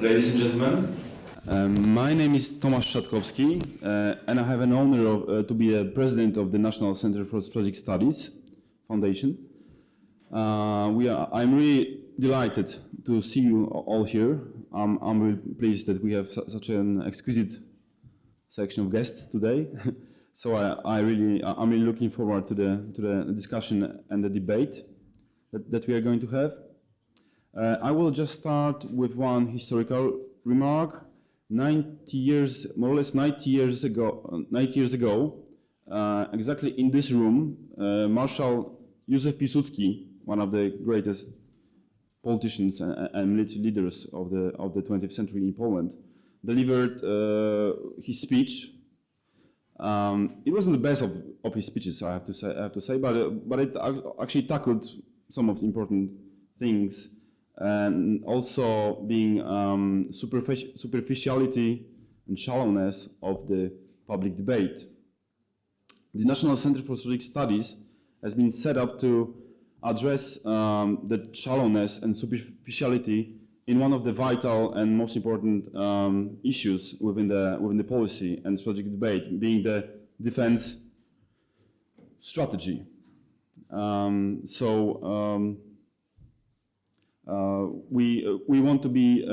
Ladies and gentlemen. My name is Tomasz Szatkowski, and I have an honor to be the president of the National Center for Strategic Studies Foundation. I'm really delighted to see you all here. I'm really pleased that we have such an exquisite section of guests today. So I'm really looking forward to the discussion and the debate that we are going to have. I will just start with one historical remark. 90 years, more or less 90 years ago, exactly in this room, Marshal Józef Piłsudski, one of the greatest politicians and military leaders of the 20th century in Poland, delivered his speech. It wasn't the best of his speeches, I have to say, but it actually tackled some of the important things, and also being superficiality and shallowness of the public debate. The National Center for Strategic Studies has been set up to address the shallowness and superficiality in one of the vital and most important issues within the policy and strategic debate, being the defense strategy. We want to be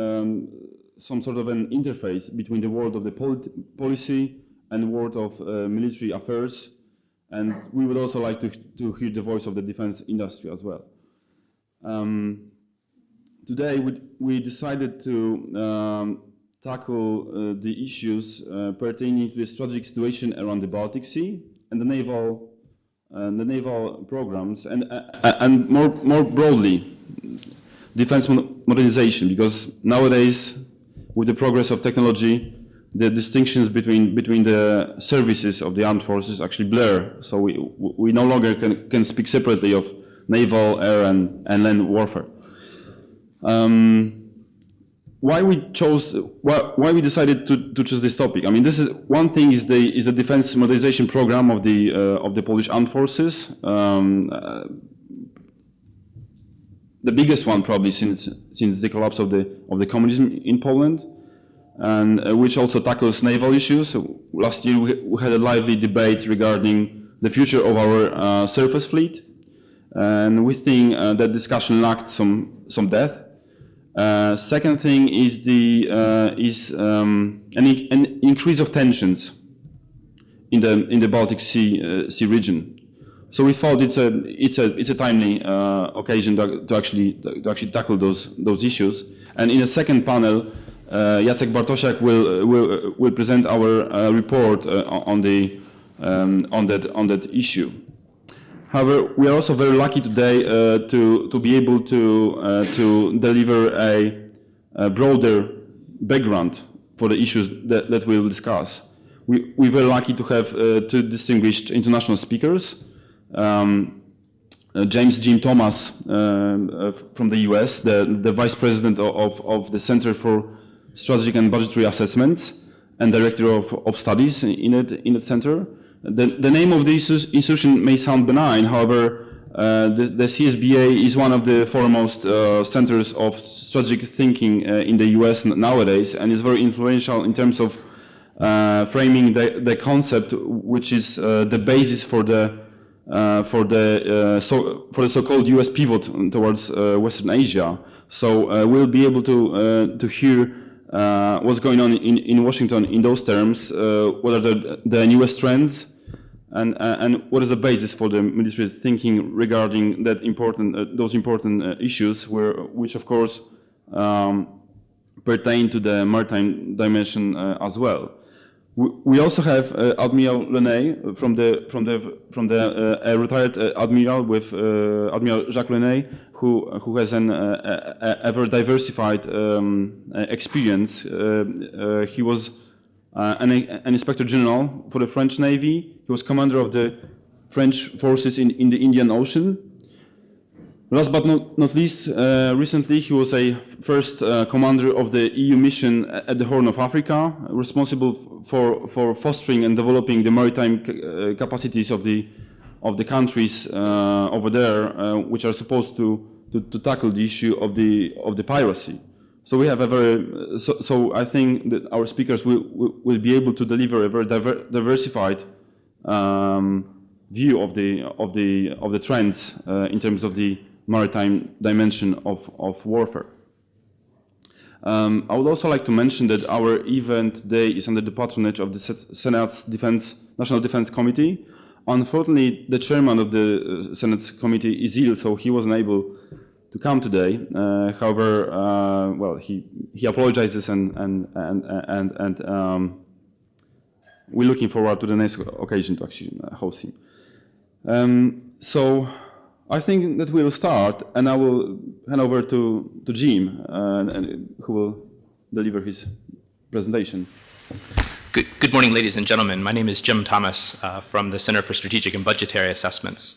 some sort of an interface between the world of the policy and the world of military affairs, and we would also like to hear the voice of the defense industry as well. Today we decided to tackle the issues pertaining to the strategic situation around the Baltic Sea and the naval programs, and more broadly, defense modernization, because nowadays, with the progress of technology, the distinctions between the services of the armed forces actually blur. So we no longer can speak separately of naval, air, and land warfare. Why we decided to choose this topic? I mean, this is one thing is the defense modernization program of the Polish armed forces. The biggest one probably since the collapse of the communism in Poland, and which also tackles naval issues. So last year we had a lively debate regarding the future of our surface fleet, and we think that discussion lacked some depth. Second thing is an increase of tensions in the Baltic Sea region. So we thought it's a timely occasion to actually tackle those issues. And in a second panel, Jacek Bartosiak will present our report on that issue. However, we are also very lucky today to be able to deliver a broader background for the issues that we will discuss. We're very lucky to have two distinguished international speakers. James Jim Thomas from the US, the Vice President of the Center for Strategic and Budgetary Assessments and Director of Studies in that center. The name of the institution may sound benign, however, the CSBA is one of the foremost centers of strategic thinking in the US nowadays, and is very influential in terms of framing the concept, which is the basis for the so-called US pivot towards Western Asia. So we'll be able to hear what's going on in Washington in those terms, what are the newest trends, and what is the basis for the military thinking regarding those important issues, which of course pertain to the maritime dimension as well. We also have Admiral Lenné from the retired admiral with Admiral Jacques Lenné, who has a very diversified experience. He was an inspector general for the French Navy. He was commander of the French forces in the Indian Ocean. Last but not least, recently he was a first commander of the EU mission at the Horn of Africa, responsible for fostering and developing the maritime capacities of the countries over there, which are supposed to tackle the issue of the piracy. So we have a very, so I think that our speakers will be able to deliver a very diversified view of the trends in terms of the maritime dimension of warfare. I would also like to mention that our event today is under the patronage of the Senate's National Defense Committee. Unfortunately, the chairman of the Senate's committee is ill, so he wasn't able to come today. However, well, he apologizes and we're looking forward to the next occasion to actually host him. So I think that we'll start, and I will hand over to Jim, who will deliver his presentation. Good morning, ladies and gentlemen. My name is Jim Thomas from the Center for Strategic and Budgetary Assessments.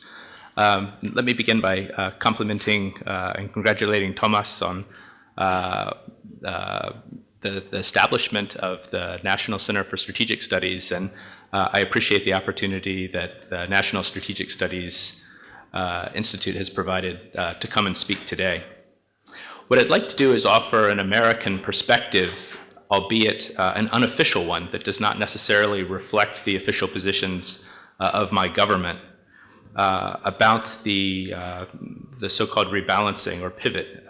Let me begin by complimenting and congratulating Thomas on the establishment of the National Center for Strategic Studies, and I appreciate the opportunity that the National Strategic Studies Institute has provided to come and speak today. What I'd like to do is offer an American perspective, albeit an unofficial one that does not necessarily reflect the official positions of my government, about the so-called rebalancing or pivot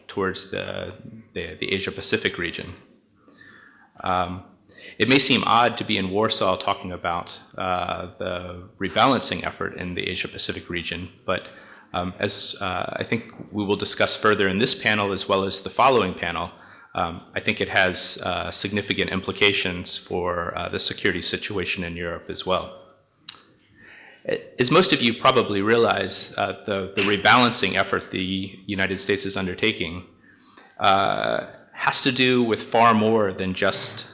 towards the Asia-Pacific region. It may seem odd to be in Warsaw talking about the rebalancing effort in the Asia-Pacific region, but as I think we will discuss further in this panel as well as the following panel, I think it has significant implications for the security situation in Europe as well. As most of you probably realize, the rebalancing effort the United States is undertaking has to do with far more than just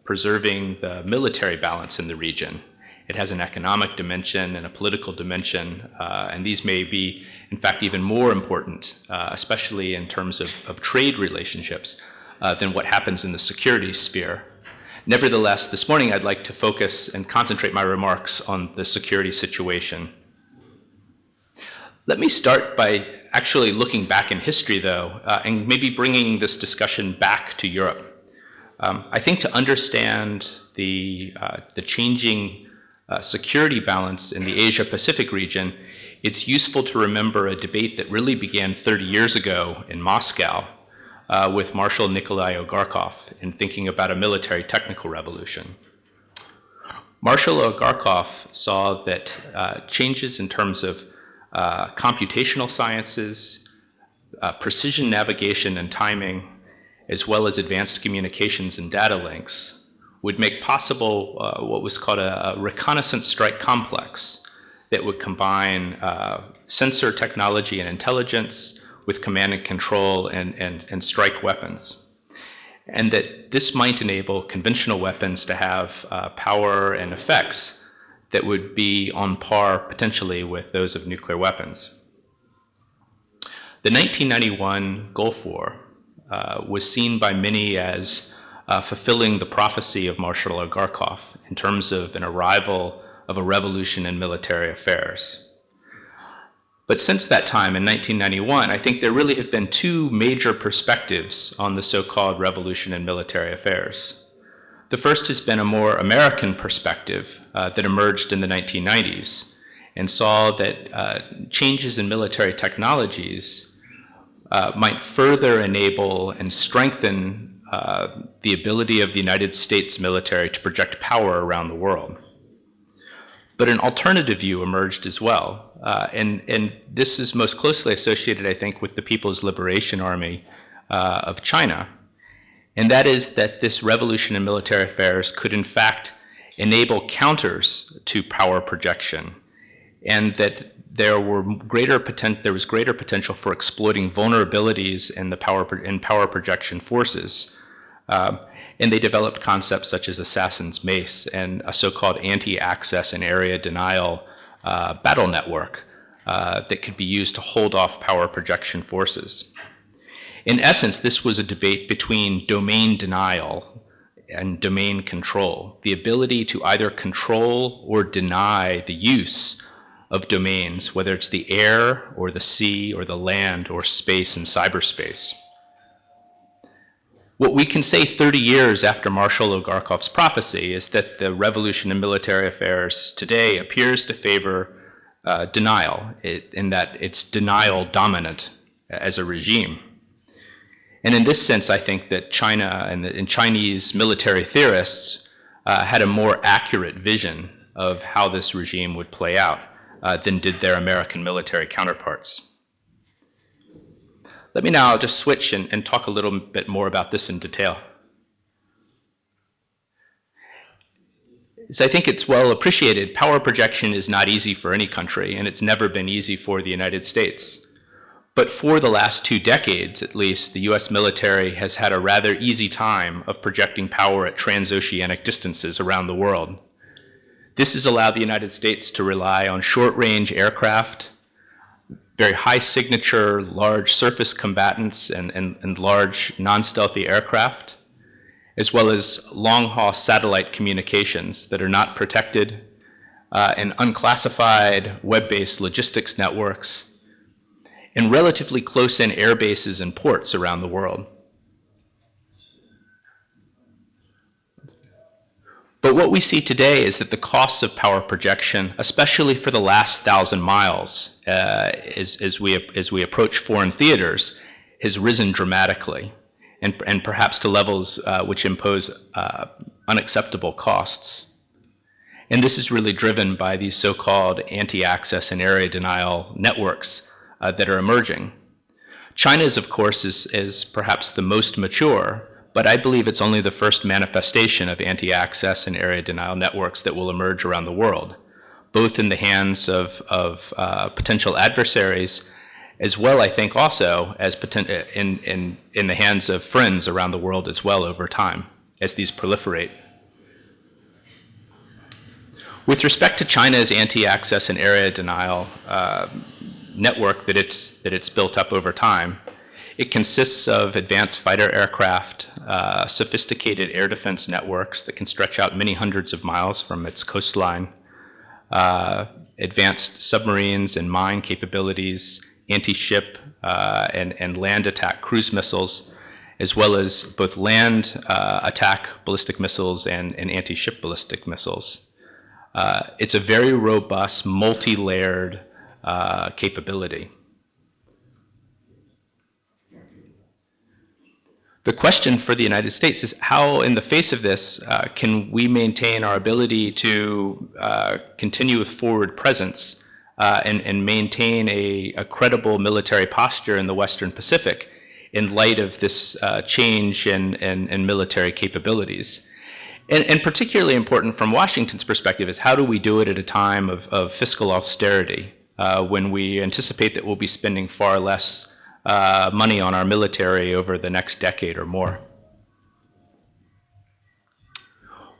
preserving the military balance in the region. It has an economic dimension and a political dimension, and these may be, in fact, even more important, especially in terms of trade relationships, than what happens in the security sphere. Nevertheless, this morning I'd like to focus and concentrate my remarks on the security situation. Let me start by actually looking back in history, though, and maybe bringing this discussion back to Europe. I think to understand the changing security balance in the Asia-Pacific region, it's useful to remember a debate that really began 30 years ago in Moscow with Marshal Nikolai Ogarkov in thinking about a military technical revolution. Marshal Ogarkov saw that changes in terms of computational sciences, precision navigation and timing, as well as advanced communications and data links, would make possible what was called a reconnaissance strike complex that would combine sensor technology and intelligence with command and control and strike weapons. And that this might enable conventional weapons to have power and effects that would be on par potentially with those of nuclear weapons. The 1991 Gulf War was seen by many as fulfilling the prophecy of Marshal Ogarkov in terms of an arrival of a revolution in military affairs. But since that time, in 1991, I think there really have been two major perspectives on the so-called revolution in military affairs. The first has been a more American perspective that emerged in the 1990s and saw that changes in military technologies might further enable and strengthen the ability of the United States military to project power around the world. But an alternative view emerged as well, and this is most closely associated, I think, with the People's Liberation Army of China, and that is that this revolution in military affairs could in fact enable counters to power projection, and that there was greater potential for exploiting vulnerabilities in the power projection forces. And they developed concepts such as Assassin's Mace and a so-called anti-access and area denial battle network that could be used to hold off power projection forces. In essence, this was a debate between domain denial and domain control, the ability to either control or deny the use of domains, whether it's the air or the sea or the land or space and cyberspace. What we can say 30 years after Marshal Ogarkov's prophecy is that the revolution in military affairs today appears to favor denial, in that it's denial dominant as a regime. And in this sense, I think that China and Chinese military theorists had a more accurate vision of how this regime would play out than did their American military counterparts. Let me now just switch and talk a little bit more about this in detail. As I think it's well appreciated, power projection is not easy for any country, and it's never been easy for the United States. But for the last 2 decades, at least, the US military has had a rather easy time of projecting power at transoceanic distances around the world. This has allowed the United States to rely on short-range aircraft, very high signature, large surface combatants and large non-stealthy aircraft, as well as long-haul satellite communications that are not protected, and unclassified web-based logistics networks, and relatively close-in air bases and ports around the world. But what we see today is that the costs of power projection, especially for the last 1,000 miles, as we approach foreign theaters, has risen dramatically, and perhaps to levels which impose unacceptable costs. And this is really driven by these so-called anti-access and area denial networks that are emerging. China's, of course, is perhaps the most mature, but I believe it's only the first manifestation of anti-access and area denial networks that will emerge around the world, both in the hands of potential adversaries, as well, I think, also as in the hands of friends around the world as well over time, as these proliferate. With respect to China's anti-access and area denial network that it's built up over time, it consists of advanced fighter aircraft, sophisticated air defense networks that can stretch out many hundreds of miles from its coastline, advanced submarines and mine capabilities, anti-ship and land attack cruise missiles, as well as both land attack ballistic missiles and anti-ship ballistic missiles. It's a very robust, multi-layered capability. The question for the United States is how, in the face of this, can we maintain our ability to continue with forward presence and maintain a credible military posture in the Western Pacific in light of this change in military capabilities? And particularly important from Washington's perspective is how do we do it at a time of fiscal austerity when we anticipate that we'll be spending far less money on our military over the next decade or more.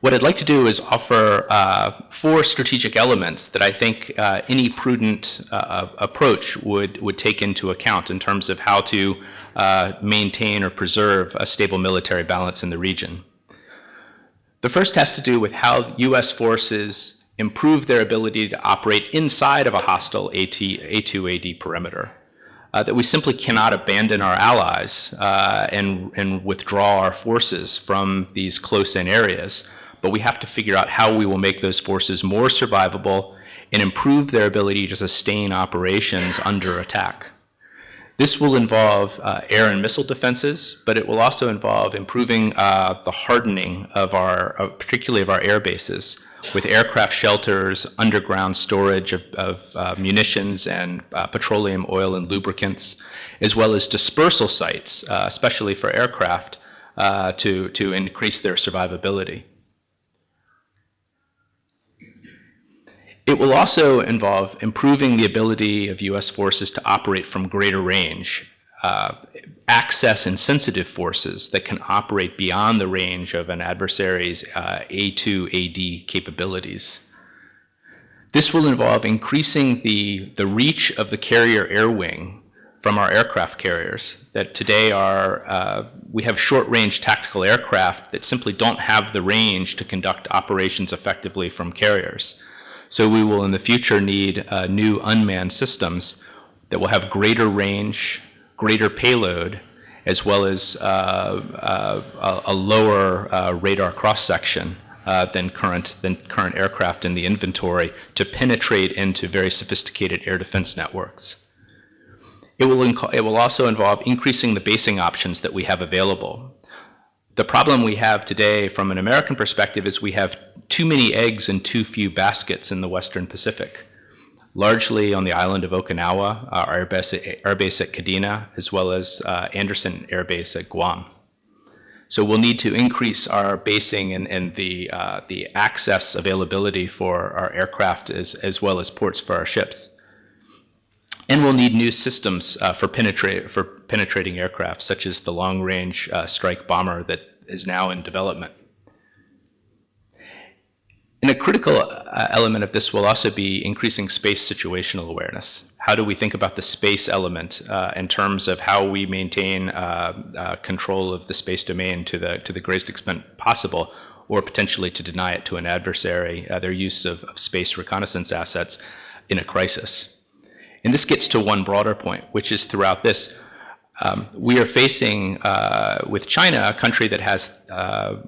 What I'd like to do is offer 4 strategic elements that I think any prudent approach would take into account in terms of how to maintain or preserve a stable military balance in the region. The first has to do with how US forces improve their ability to operate inside of a hostile A2AD perimeter. That we simply cannot abandon our allies and withdraw our forces from these close-in areas, but we have to figure out how we will make those forces more survivable and improve their ability to sustain operations under attack. This will involve air and missile defenses, but it will also involve improving the hardening of particularly of our air bases, with aircraft shelters, underground storage of munitions and petroleum, oil, and lubricants, as well as dispersal sites, especially for aircraft, to increase their survivability. It will also involve improving the ability of US forces to operate from greater range, access insensitive forces that can operate beyond the range of an adversary's A2AD capabilities. This will involve increasing the reach of the carrier air wing from our aircraft carriers that today we have short-range tactical aircraft that simply don't have the range to conduct operations effectively from carriers. So we will in the future need new unmanned systems that will have greater range, greater payload, as well as a lower radar cross-section than current aircraft in the inventory to penetrate into very sophisticated air defense networks. It will also involve increasing the basing options that we have available. The problem we have today from an American perspective is we have too many eggs in too few baskets in the Western Pacific, largely on the island of Okinawa, our air base at Kadena, as well as Andersen Air Base at Guam. So we'll need to increase our basing and the access availability for our aircraft as well as ports for our ships. And we'll need new systems for penetrating aircraft, such as the long-range strike bomber that is now in development. And a critical element of this will also be increasing space situational awareness. How do we think about the space element in terms of how we maintain control of the space domain to the greatest extent possible, or potentially to deny it to an adversary, their use of space reconnaissance assets in a crisis? And this gets to one broader point, which is throughout this, we are facing with China, a country that has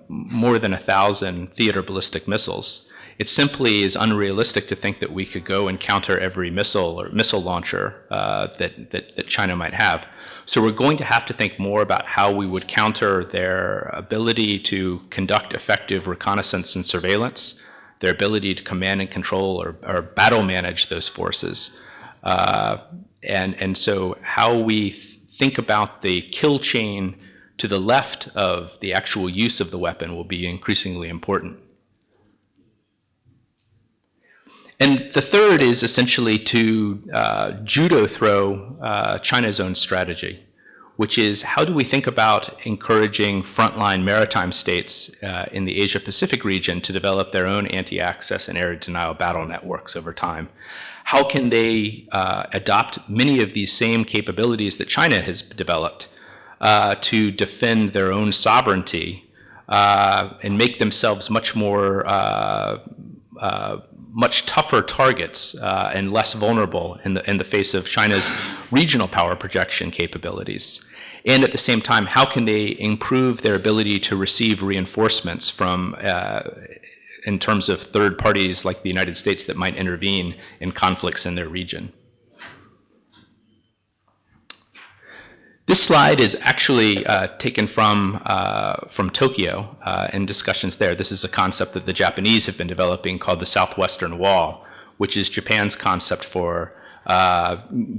more than 1,000 theater ballistic missiles. It simply is unrealistic to think that we could go and counter every missile or missile launcher that China might have. So we're going to have to think more about how we would counter their ability to conduct effective reconnaissance and surveillance, their ability to command and control or battle manage those forces. And so how we think about the kill chain to the left of the actual use of the weapon will be increasingly important. And the third is essentially to judo throw China's own strategy, which is how do we think about encouraging frontline maritime states in the Asia-Pacific region to develop their own anti-access and area denial battle networks over time? How can they adopt many of these same capabilities that China has developed to defend their own sovereignty and make themselves much more, much tougher targets and less vulnerable in the face of China's regional power projection capabilities? And at the same time, how can they improve their ability to receive reinforcements from in terms of third parties like the United States that might intervene in conflicts in their region? This slide is actually taken from Tokyo and discussions there. This is a concept that the Japanese have been developing called the Southwestern Wall, which is Japan's concept for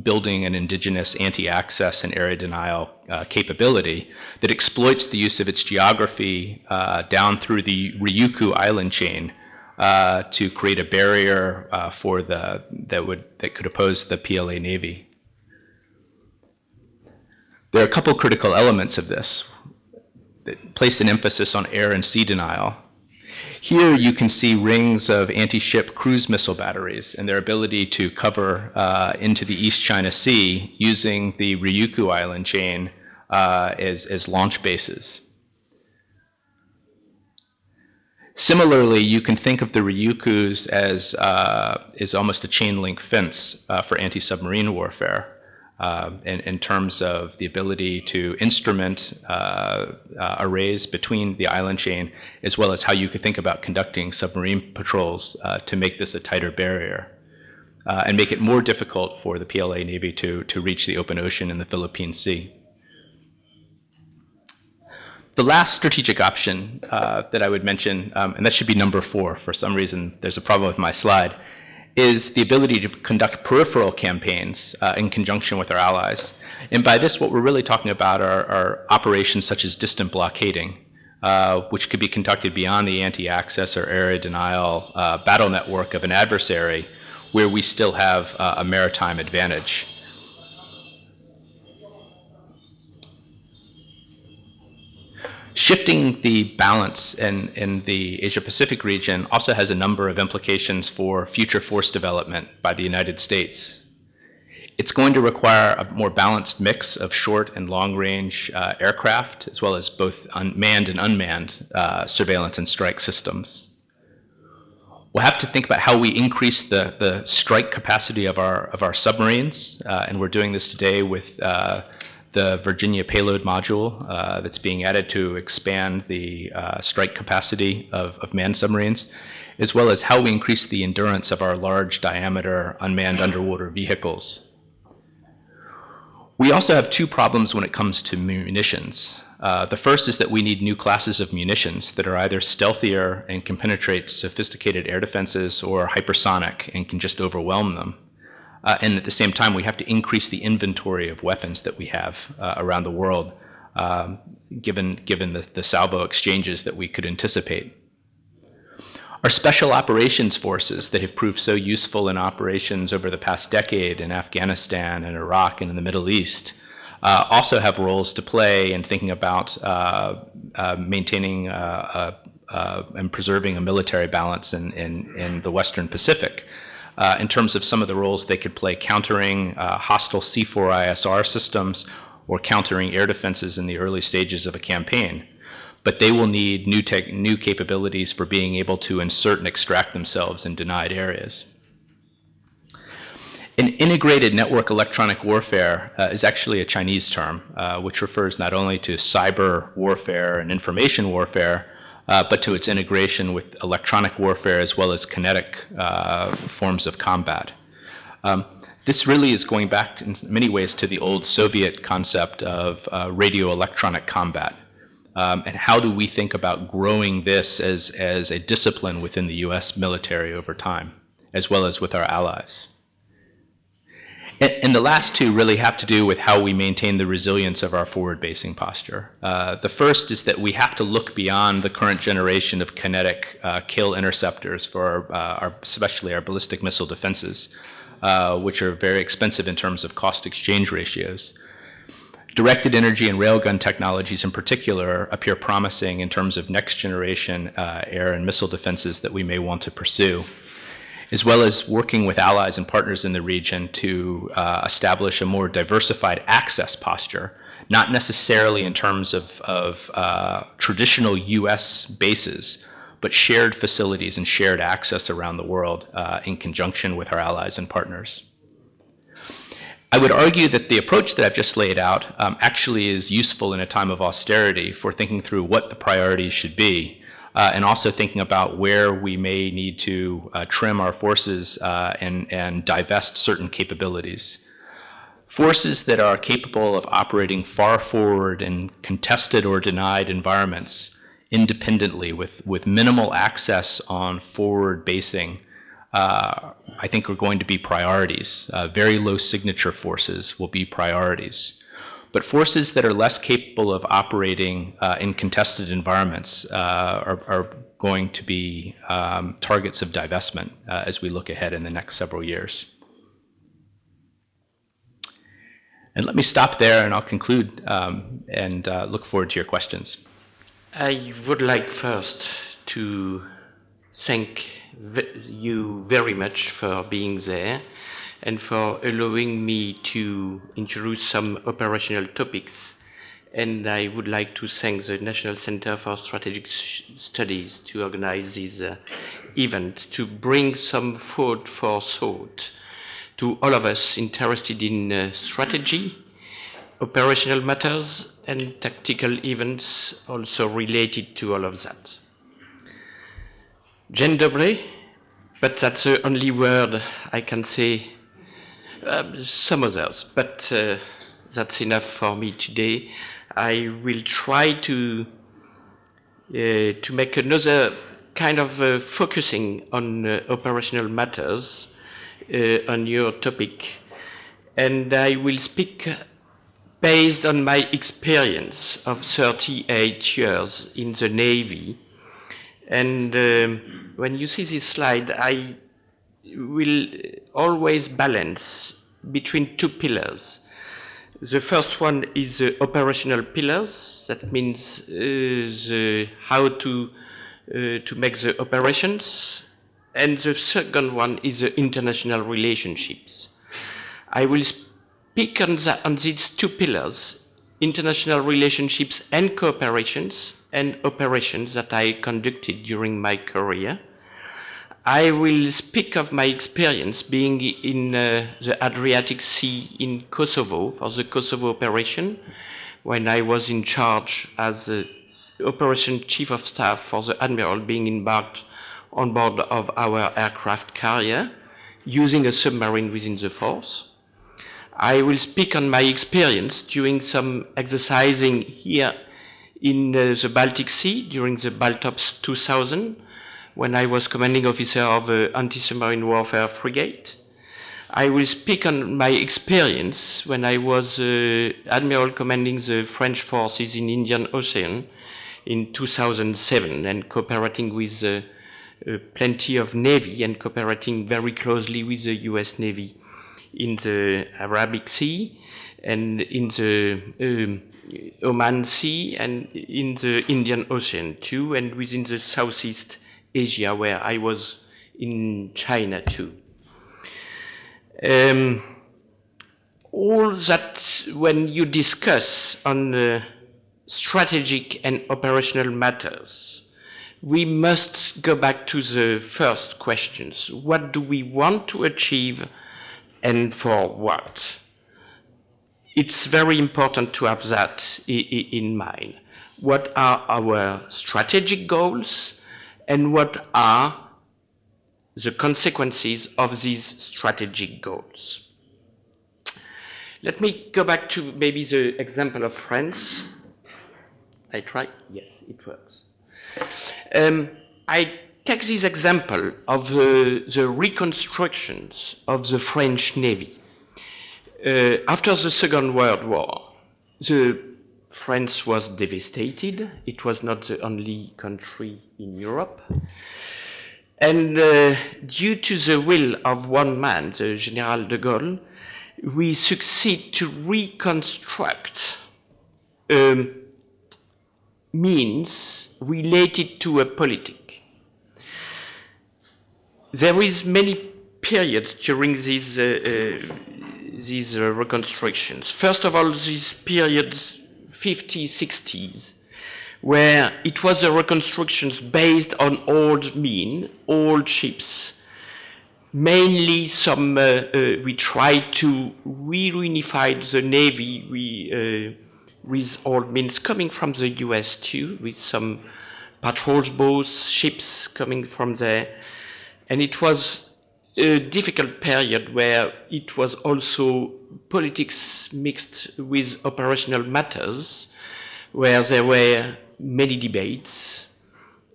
building an indigenous anti-access and area denial capability that exploits the use of its geography down through the Ryukyu island chain to create a barrier that could oppose the PLA Navy. There are a couple critical elements of this that place an emphasis on air and sea denial. Here you can see rings of anti-ship cruise missile batteries and their ability to cover into the East China Sea using the Ryukyu island chain as launch bases. Similarly, you can think of the Ryukyus as almost a chain link fence for anti-submarine warfare. In terms of the ability to instrument arrays between the island chain, as well as how you could think about conducting submarine patrols to make this a tighter barrier and make it more difficult for the PLA Navy to reach the open ocean in the Philippine Sea. The last strategic option that I would mention, and that should be number 4, for some reason there's a problem with my slide, is the ability to conduct peripheral campaigns in conjunction with our allies. And by this, what we're really talking about are operations such as distant blockading, which could be conducted beyond the anti-access or area denial battle network of an adversary, where we still have a maritime advantage. Shifting the balance in the Asia-Pacific region also has a number of implications for future force development by the United States. It's going to require a more balanced mix of short and long-range aircraft, as well as both manned and unmanned surveillance and strike systems. We'll have to think about how we increase the strike capacity of our submarines, and we're doing this today with the Virginia payload module that's being added to expand the strike capacity of manned submarines, as well as how we increase the endurance of our large diameter unmanned underwater vehicles. We also have two problems when it comes to munitions. The first is that we need new classes of munitions that are either stealthier and can penetrate sophisticated air defenses, or hypersonic and can just overwhelm them. And at the same time, we have to increase the inventory of weapons that we have around the world, given the salvo exchanges that we could anticipate. Our special operations forces that have proved so useful in operations over the past decade in Afghanistan and Iraq and in the Middle East also have roles to play in thinking about maintaining and preserving a military balance in the Western Pacific. In terms of some of the roles they could play countering hostile C4ISR systems or countering air defenses in the early stages of a campaign. But they will need new capabilities for being able to insert and extract themselves in denied areas. An integrated network electronic warfare is actually a Chinese term, which refers not only to cyber warfare and information warfare, but to its integration with electronic warfare as well as kinetic forms of combat. This really is going back in many ways to the old Soviet concept of radio-electronic combat. And how do we think about growing this as a discipline within the US military over time, as well as with our allies? And the last two really have to do with how we maintain the resilience of our forward-basing posture. The first is that we have to look beyond the current generation of kinetic kill interceptors for especially our ballistic missile defenses, which are very expensive in terms of cost exchange ratios. Directed energy and railgun technologies in particular appear promising in terms of next generation air and missile defenses that we may want to pursue, as well as working with allies and partners in the region to establish a more diversified access posture, not necessarily in terms of traditional US bases, but shared facilities and shared access around the world in conjunction with our allies and partners. I would argue that the approach that I've just laid out actually is useful in a time of austerity for thinking through what the priorities should be, and also thinking about where we may need to trim our forces and divest certain capabilities. Forces that are capable of operating far forward in contested or denied environments independently with minimal access on forward basing, I think are going to be priorities. Very low signature forces will be priorities. But forces that are less capable of operating in contested environments are going to be targets of divestment as we look ahead in the next several years. And let me stop there and I'll conclude and look forward to your questions. I would like first to thank you very much for being there and for allowing me to introduce some operational topics. And I would like to thank the National Center for Strategic Studies to organize this event, to bring some food for thought to all of us interested in strategy, operational matters, and tactical events also related to all of that. Dzień dobry, but that's the only word I can say. Some others, but that's enough for me today. I will try to make another kind of focusing on operational matters on your topic, and I will speak based on my experience of 38 years in the Navy. And when you see this slide, I will always balance between two pillars. The first one is the operational pillars. That means how to make the operations. And the second one is the international relationships. I will speak on these two pillars, international relationships and cooperations and operations that I conducted during my career. I will speak of my experience being in the Adriatic Sea in Kosovo for the Kosovo operation, when I was in charge as Operation Chief of Staff for the Admiral being embarked on board of our aircraft carrier using a submarine within the force. I will speak on my experience during some exercising here in the Baltic Sea during the Baltops 2000, when I was commanding officer of the anti-submarine warfare frigate. I will speak on my experience when I was admiral commanding the French forces in Indian Ocean in 2007 and cooperating with plenty of Navy and cooperating very closely with the US Navy in the Arabic Sea and in the Oman Sea and in the Indian Ocean too, and within the Southeast Asia, where I was in China too. All that, when you discuss on strategic and operational matters, we must go back to the first questions. What do we want to achieve and for what? It's very important to have that in mind. What are our strategic goals and what are the consequences of these strategic goals? Let me go back to maybe the example of France. I try? Yes, it works. I take this example of the reconstructions of the French Navy. After the Second World War, France was devastated. It was not the only country in Europe. And due to the will of one man, the General de Gaulle, we succeed to reconstruct means related to a politic. There is many periods during these reconstructions. First of all, these periods, 50s, 60s, where it was the reconstructions based on old ships. Mainly some, we tried to reunify the Navy with old means coming from the US too, with some patrol boats, ships coming from there. And it was a difficult period where it was also politics mixed with operational matters, where there were many debates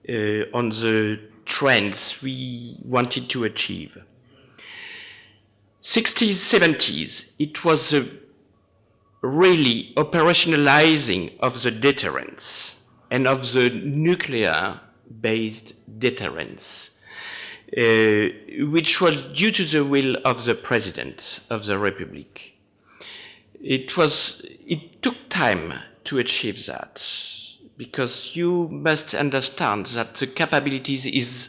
on the trends we wanted to achieve. 60s, 70s, it was a really operationalizing of the deterrence and of the nuclear-based deterrence, which was due to the will of the President of the Republic. It took time to achieve that, because you must understand that the capabilities is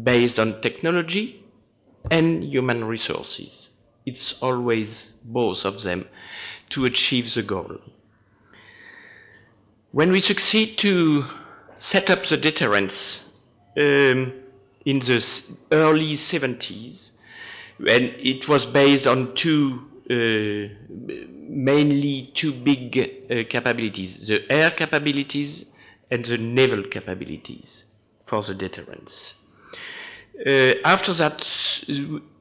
based on technology and human resources. It's always both of them to achieve the goal. When we succeed to set up the deterrence in the early 70s, and it was based on mainly two big capabilities, the air capabilities and the naval capabilities for the deterrence. After that,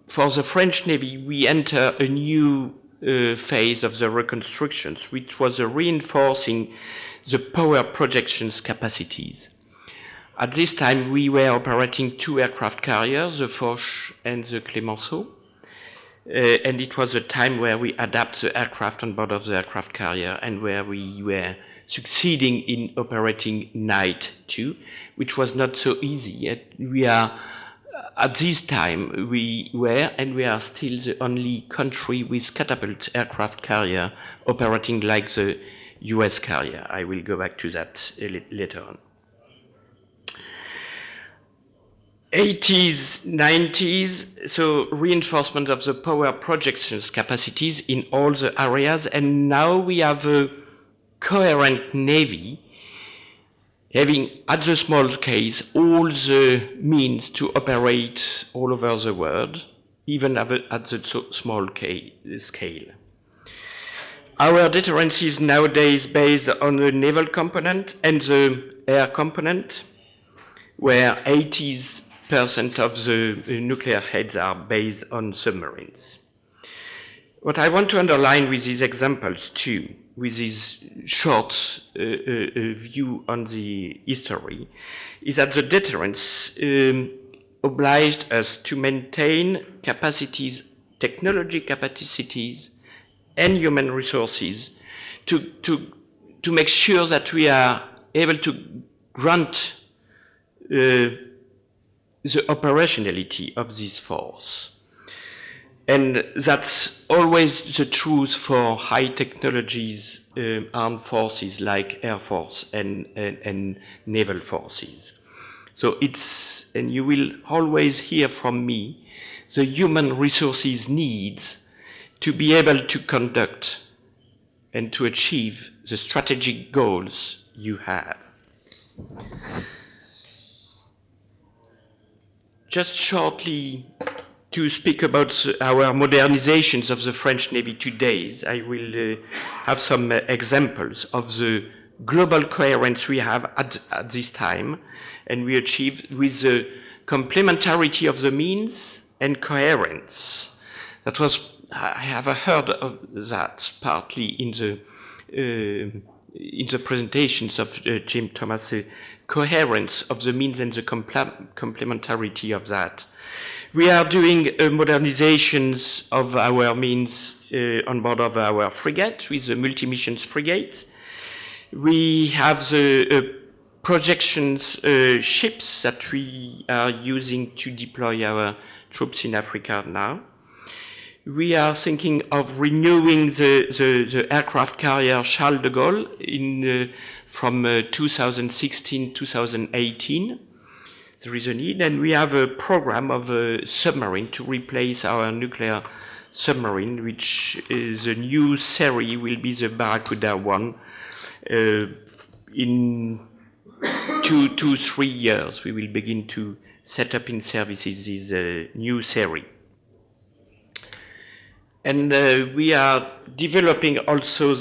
for the French Navy, we enter a new phase of the reconstructions, which was reinforcing the power projections capacities. At this time, we were operating two aircraft carriers, the Foch and the Clemenceau, and it was a time where we adapt the aircraft on board of the aircraft carrier and where we were succeeding in operating night too, which was not so easy. Yet we are, at this time, we were and we are still the only country with catapult aircraft carrier operating like the US carrier. I will go back to that later on. 80s, 90s, so reinforcement of the power projections capacities in all the areas, and now we have a coherent Navy having at the small case all the means to operate all over the world, even at the small scale. Our deterrence is nowadays based on the naval component and the air component, where 80% of the nuclear heads are based on submarines. What I want to underline with these examples too, with this short view on the history, is that the deterrence obliged us to maintain capacities, technology capacities, and human resources to make sure that we are able to grant the operationality of this force. And that's always the truth for high technologies armed forces like Air Force and naval forces. So it's, and you will always hear from me, the human resources needs to be able to conduct and to achieve the strategic goals you have. Just shortly to speak about our modernizations of the French Navy today, I will have some examples of the global coherence we have at this time, and we achieved with the complementarity of the means and coherence. That was, I have heard of that partly in the presentations of Jim Thomas, the coherence of the means and the complementarity of that. We are doing modernizations of our means on board of our frigate with the multi-missions frigate. We have the projections ships that we are using to deploy our troops in Africa now. We are thinking of renewing the aircraft carrier Charles de Gaulle from 2016-2018. There is a need, and we have a program of a submarine to replace our nuclear submarine, which is a new series, will be the Barracuda 1. In 2-3 years, we will begin to set up in services this new series. And we are developing also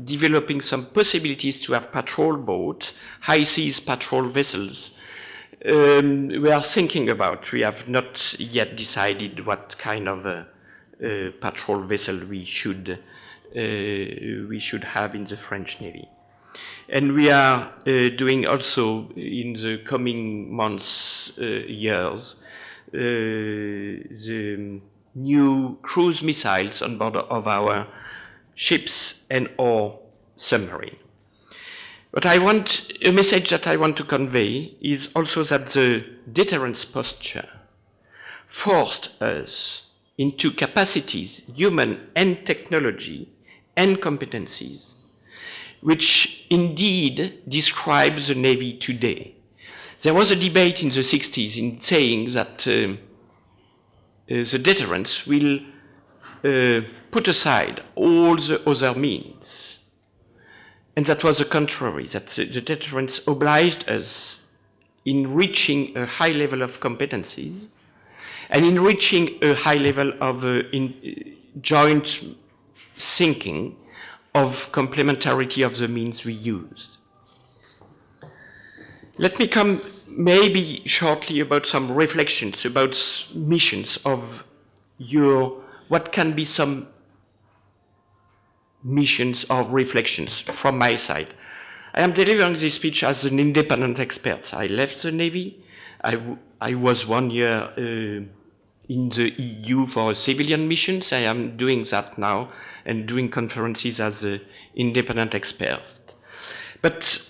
developing some possibilities to have patrol boats, high seas patrol vessels. We are thinking about, we have not yet decided what kind of a patrol vessel we should have in the French Navy. And we are doing also in the coming months, years, the new cruise missiles on board of our ships and or submarine. But a message that I want to convey is also that the deterrence posture forced us into capacities, human and technology and competencies, which indeed describe the Navy today. There was a debate in the 60s in saying that the deterrence will put aside all the other means. And that was the contrary, that the deterrence obliged us in reaching a high level of competencies and in reaching a high level of joint thinking of complementarity of the means we used. Let me come maybe shortly about some reflections about missions of what can be some missions or reflections from my side. I am delivering this speech as an independent expert. I left the Navy. I was 1 year in the EU for civilian missions. I am doing that now and doing conferences as an independent expert. But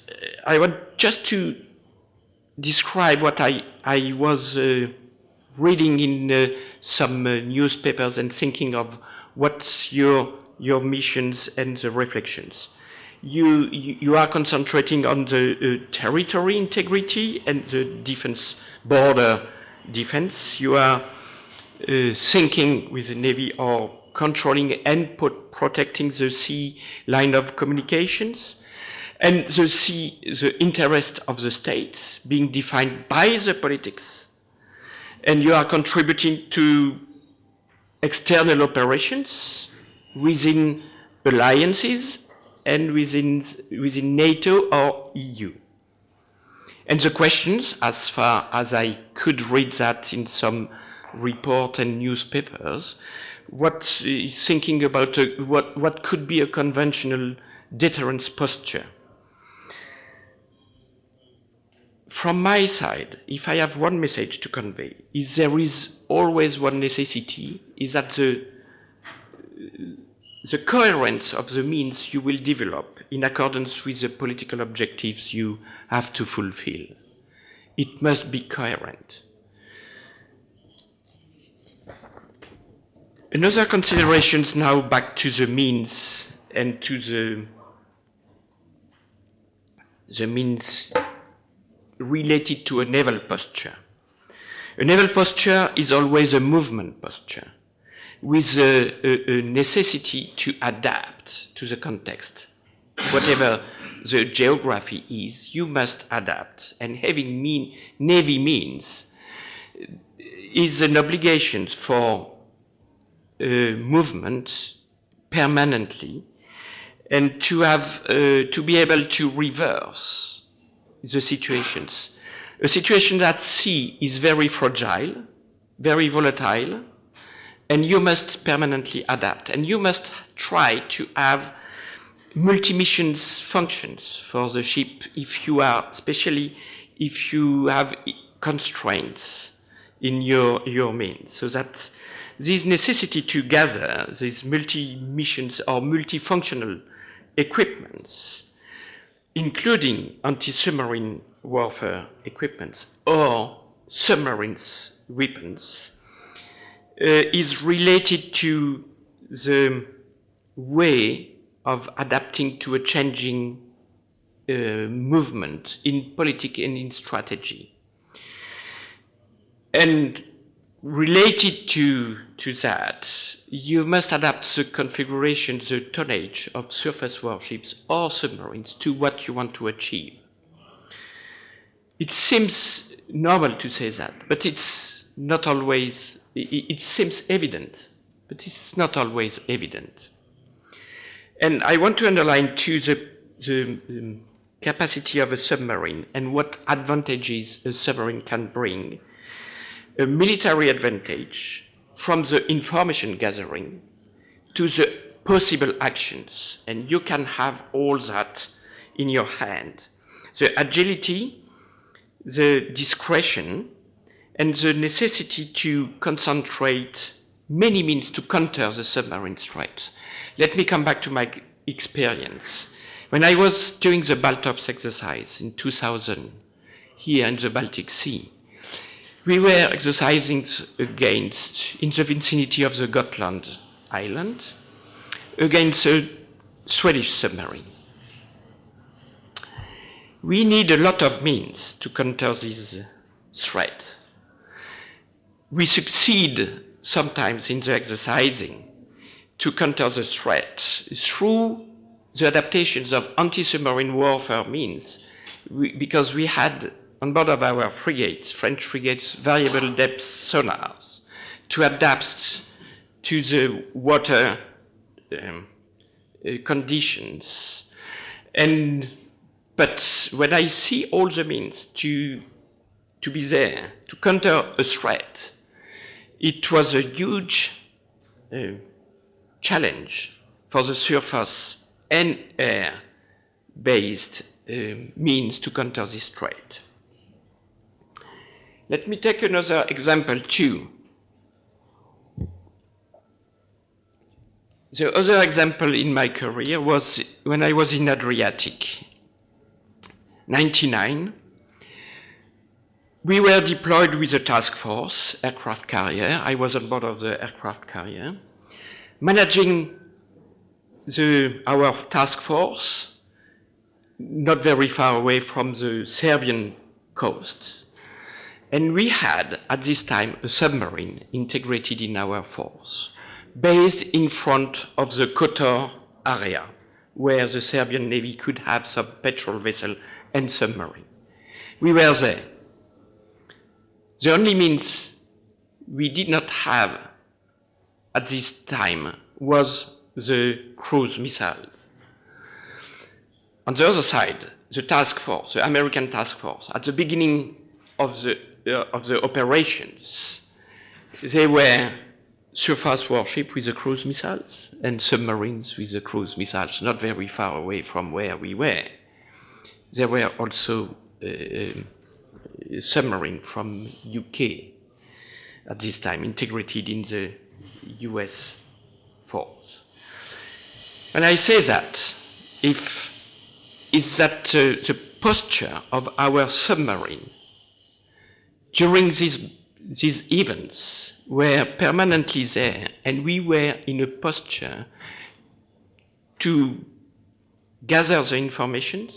I want just to describe what I was reading in some newspapers and thinking of what's your missions and the reflections. You are concentrating on the territory integrity and the defense, border defense. You are thinking with the Navy or controlling and protecting the sea line of communications. And the interest of the states being defined by the politics, and you are contributing to external operations within alliances and within NATO or EU. And the questions, as far as I could read that in some report and newspapers, thinking about what could be a conventional deterrence posture. From my side, if I have one message to convey, is there is always one necessity, is that the coherence of the means you will develop in accordance with the political objectives you have to fulfill. It must be coherent. Another considerations now back to the means and to the means related to a naval posture. A naval posture is always a movement posture with a necessity to adapt to the context. Whatever the geography is, you must adapt. And having navy means is an obligation for movement permanently and to have to be able to reverse the situations. A situation at sea is very fragile, very volatile, and you must permanently adapt. And you must try to have multi-missions functions for the ship especially if you have constraints in your means. So that this necessity to gather these multi-missions or multifunctional equipments, including anti-submarine warfare equipments or submarines weapons, is related to the way of adapting to a changing movement in politics and in strategy. And related to that, you must adapt the configuration, the tonnage of surface warships or submarines to what you want to achieve. It seems normal to say that, but it's not always, it seems evident, but it's not always evident. And I want to underline too the capacity of a submarine and what advantages a submarine can bring. A military advantage from the information gathering to the possible actions, and you can have all that in your hand. The agility, the discretion, and the necessity to concentrate many means to counter the submarine strikes. Let me come back to my experience. When I was doing the Baltops exercise in 2000 here in the Baltic Sea, we were exercising against, in the vicinity of the Gotland island, against a Swedish submarine. We need a lot of means to counter this threat. We succeed sometimes in the exercising to counter the threat through the adaptations of anti-submarine warfare means, because we had on board of our frigates, French frigates, variable depth sonars to adapt to the water conditions. But when I see all the means to be there, to counter a threat, it was a huge challenge for the surface and air-based means to counter this threat. Let me take another example too. The other example in my career was when I was in Adriatic. 1999, we were deployed with a task force, aircraft carrier. I was on board of the aircraft carrier, managing our task force not very far away from the Serbian coast. And we had, at this time, a submarine integrated in our force, based in front of the Kotor area, where the Serbian Navy could have some patrol vessel and submarine. We were there. The only means we did not have at this time was the cruise missiles. On the other side, the task force, the American task force, at the beginning of the operations, they were surface warships with the cruise missiles and submarines with the cruise missiles, not very far away from where we were. There were also submarines from UK at this time, integrated in the US force. When I say that, is that the posture of our submarine during these events were permanently there, and we were in a posture to gather the information,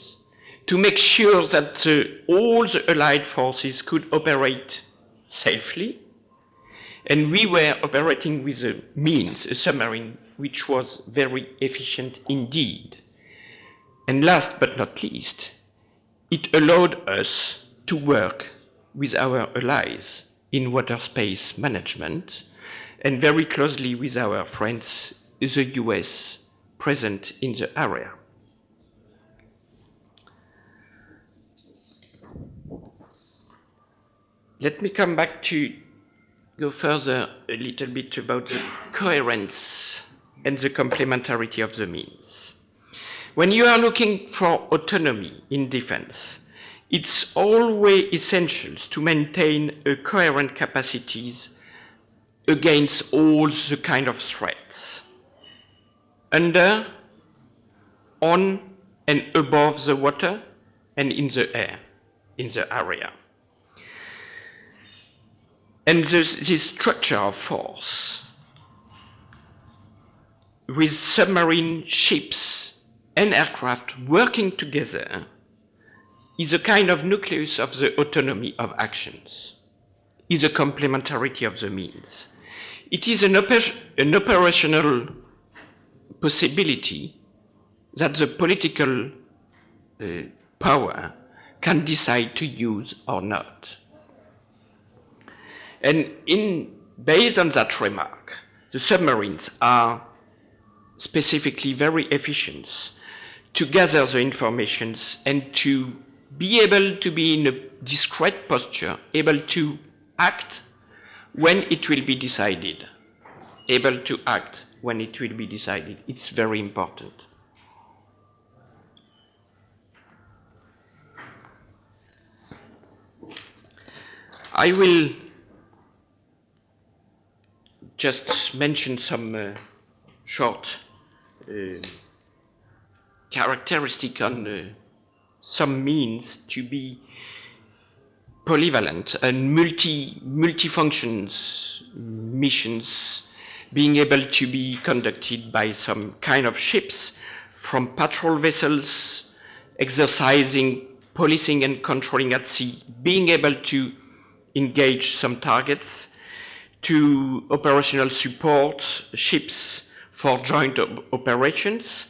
to make sure that all the Allied forces could operate safely, and we were operating with a means, a submarine, which was very efficient indeed. And last but not least, it allowed us to work with our allies in water space management and very closely with our friends, the US, present in the area. Let me come back to go further a little bit about the coherence and the complementarity of the means. When you are looking for autonomy in defense, it's always essential to maintain a coherent capacities against all the kind of threats, under, on, and above the water, and in the air, in the area. And this structure of force with submarine ships and aircraft working together is a kind of nucleus of the autonomy of actions, is a complementarity of the means. It is an operational possibility that the political power can decide to use or not. And based on that remark, the submarines are specifically very efficient to gather the information and to be able to be in a discrete posture, able to act when it will be decided. Able to act when it will be decided. It's very important. I will just mention some short characteristic on some means to be polyvalent and multi-functions missions being able to be conducted by some kind of ships, from patrol vessels, exercising, policing and controlling at sea, being able to engage some targets, to operational support ships for joint operations.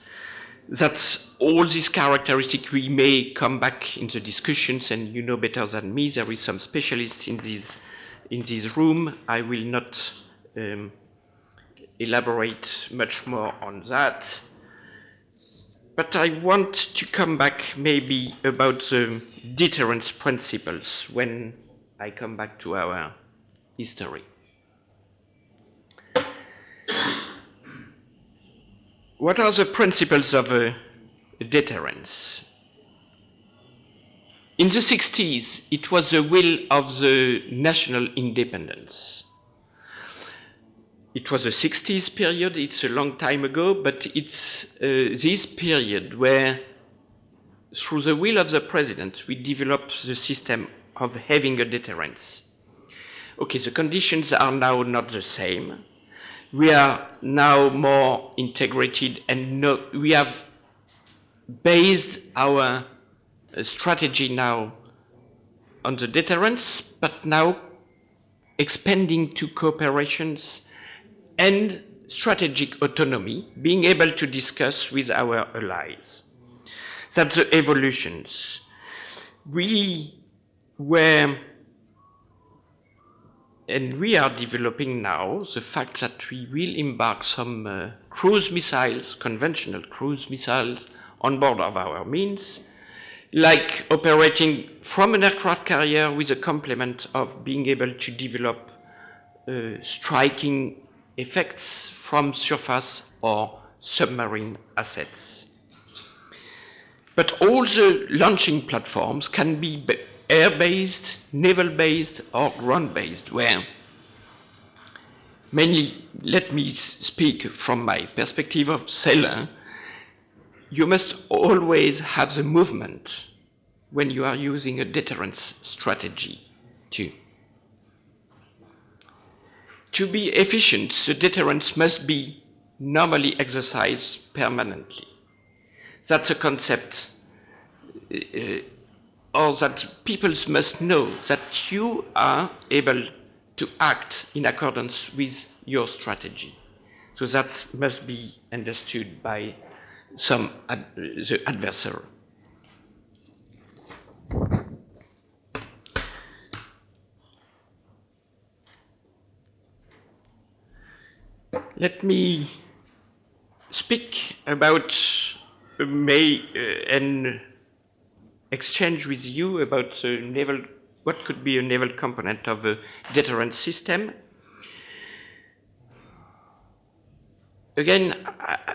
That's all these characteristics. We may come back in the discussions, and you know better than me, there is some specialists in this room. I will not elaborate much more on that. But I want to come back maybe about the deterrence principles when I come back to our history. What are the principles of deterrence? In the 60s, it was the will of the national independence. It was a 60s period, it's a long time ago, but it's this period where, through the will of the president, we developed the system of having a deterrence. Okay, the conditions are now not the same. We are now more integrated, and we have based our strategy now on the deterrence, but now expanding to cooperations and strategic autonomy, being able to discuss with our allies. That's the evolutions. We were, and we are developing now the fact that we will embark some cruise missiles, conventional cruise missiles, on board of our means, like operating from an aircraft carrier with a complement of being able to develop striking effects from surface or submarine assets. But all the launching platforms can be air-based, naval-based, or ground-based, where mainly, let me speak from my perspective of sailor, you must always have the movement when you are using a deterrence strategy too. To be efficient, the deterrence must be normally exercised permanently. That's a concept, or that people must know that you are able to act in accordance with your strategy. So that must be understood by the adversary. Let me speak about and exchange with you about the naval, what could be a naval component of a deterrent system. Again,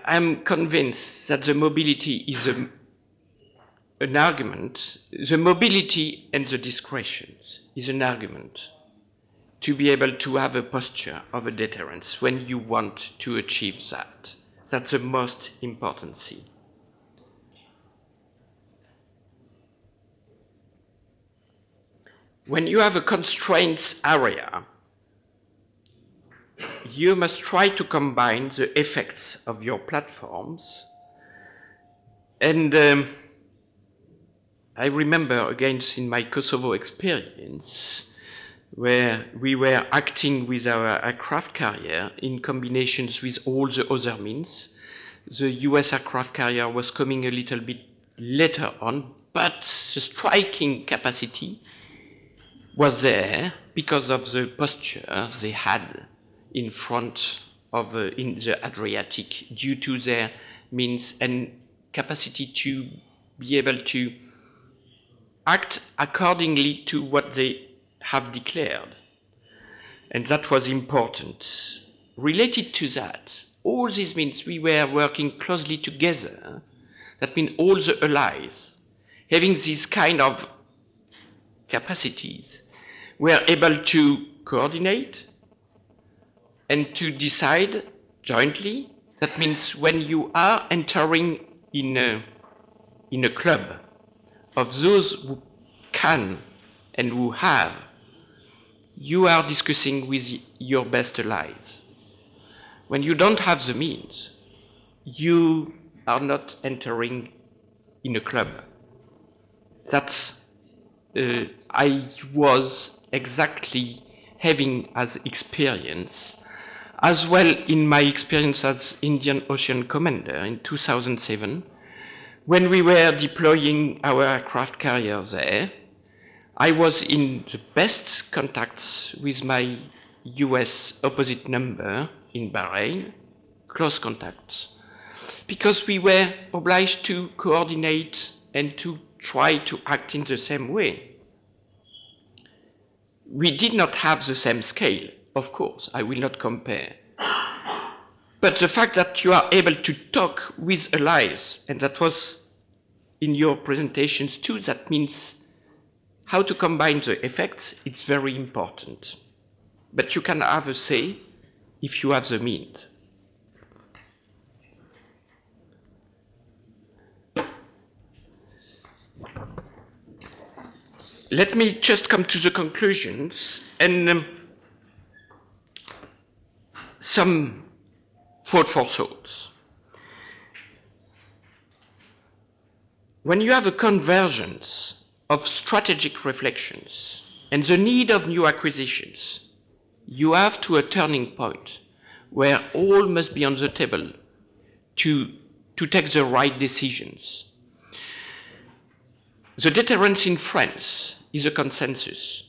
I'm convinced that the mobility is an argument. The mobility and the discretion is an argument to be able to have a posture of a deterrence when you want to achieve that. That's the most important thing. When you have a constraints area, you must try to combine the effects of your platforms. And I remember, again, in my Kosovo experience, where we were acting with our aircraft carrier in combinations with all the other means. The US aircraft carrier was coming a little bit later on, but the striking capacity was there because of the posture they had in front of in the Adriatic due to their means and capacity to be able to act accordingly to what they have declared. And that was important. Related to that, all this means we were working closely together. That means all the allies, having these kind of capacities, were able to coordinate and to decide jointly. That means when you are entering in a club of those who can and who have, you are discussing with your best allies. When you don't have the means, you are not entering in a club. That's I was exactly having as experience, as well in my experience as Indian Ocean Commander in 2007, when we were deploying our aircraft carrier there. I was in the best contacts with my US opposite number in Bahrain, close contacts, because we were obliged to coordinate and to try to act in the same way. We did not have the same scale, of course, I will not compare. But the fact that you are able to talk with allies, and that was in your presentations too, that means how to combine the effects, it's very important. But you can have a say if you have the means. Let me just come to the conclusions and some food for thoughts. When you have a convergence of strategic reflections and the need of new acquisitions, you have to a turning point where all must be on the table to take the right decisions. The deterrence in France is a consensus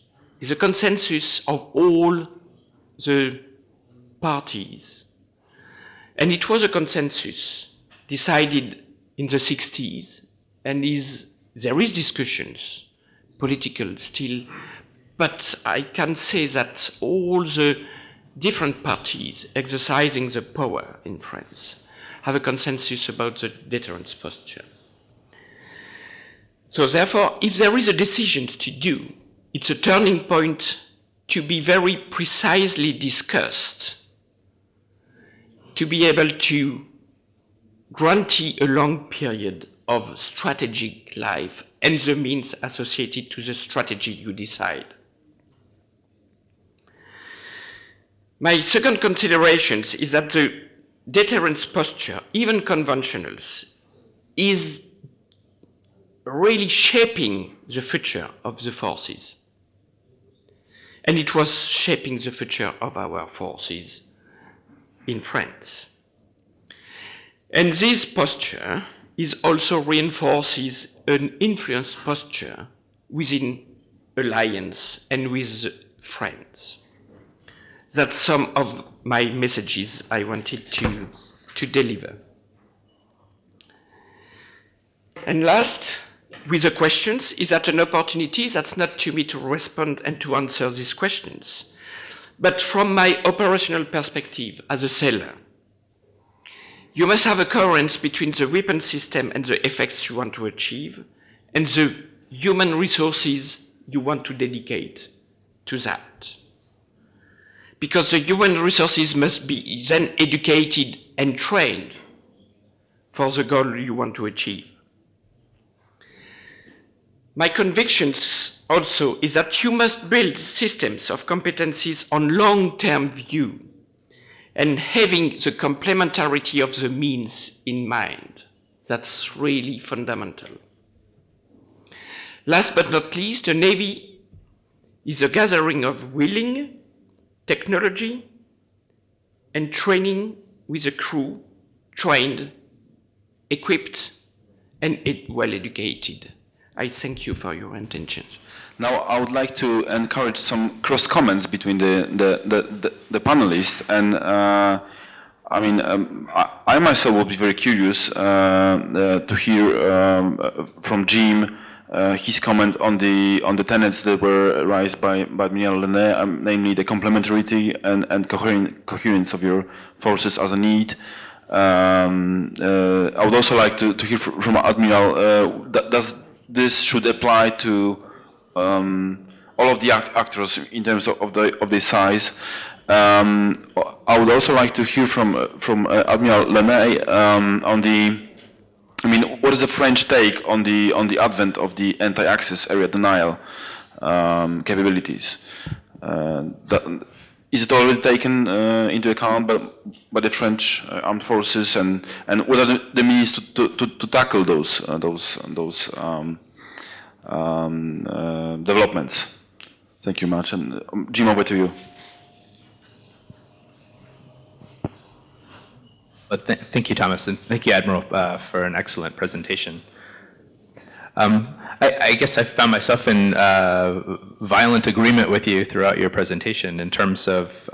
of all the parties. And it was a consensus decided in the 60s, and there is discussions, political still, but I can say that all the different parties exercising the power in France have a consensus about the deterrence posture. So therefore, if there is a decision to do, it's a turning point to be very precisely discussed, to be able to guarantee a long period of strategic life and the means associated to the strategy you decide. My second consideration is that the deterrence posture, even conventionals, is really shaping the future of the forces. And it was shaping the future of our forces in France. And this posture is also reinforces an influence posture within alliance and with friends. That's some of my messages I wanted to deliver. And last, with the questions, is that an opportunity that's not to me to respond and to answer these questions, but from my operational perspective as a sailor. You must have a coherence between the weapon system and the effects you want to achieve, and the human resources you want to dedicate to that. Because the human resources must be then educated and trained for the goal you want to achieve. My convictions also is that you must build systems of competencies on long-term view and having the complementarity of the means in mind. That's really fundamental. Last but not least, a Navy is a gathering of willing, technology, and training with a crew trained, equipped, and well educated. I thank you for your attention. Now, I would like to encourage some cross comments between the panelists, and I myself will be very curious to hear from Jim his comment on the tenets that were raised by Admiral Lenné, namely the complementarity and coherence of your forces as a need. I would also like to hear from Admiral, does this should apply to all of the actors in terms of the size. I would also like to hear from Admiral Lenné on what is the French take on the advent of the anti-access area denial capabilities? Is it already taken into account by the French armed forces, and what are the means to tackle those developments? Thank you much, and Jim, over to you. Thank you, Thomas, and thank you, Admiral, for an excellent presentation. I guess I found myself in violent agreement with you throughout your presentation in terms of,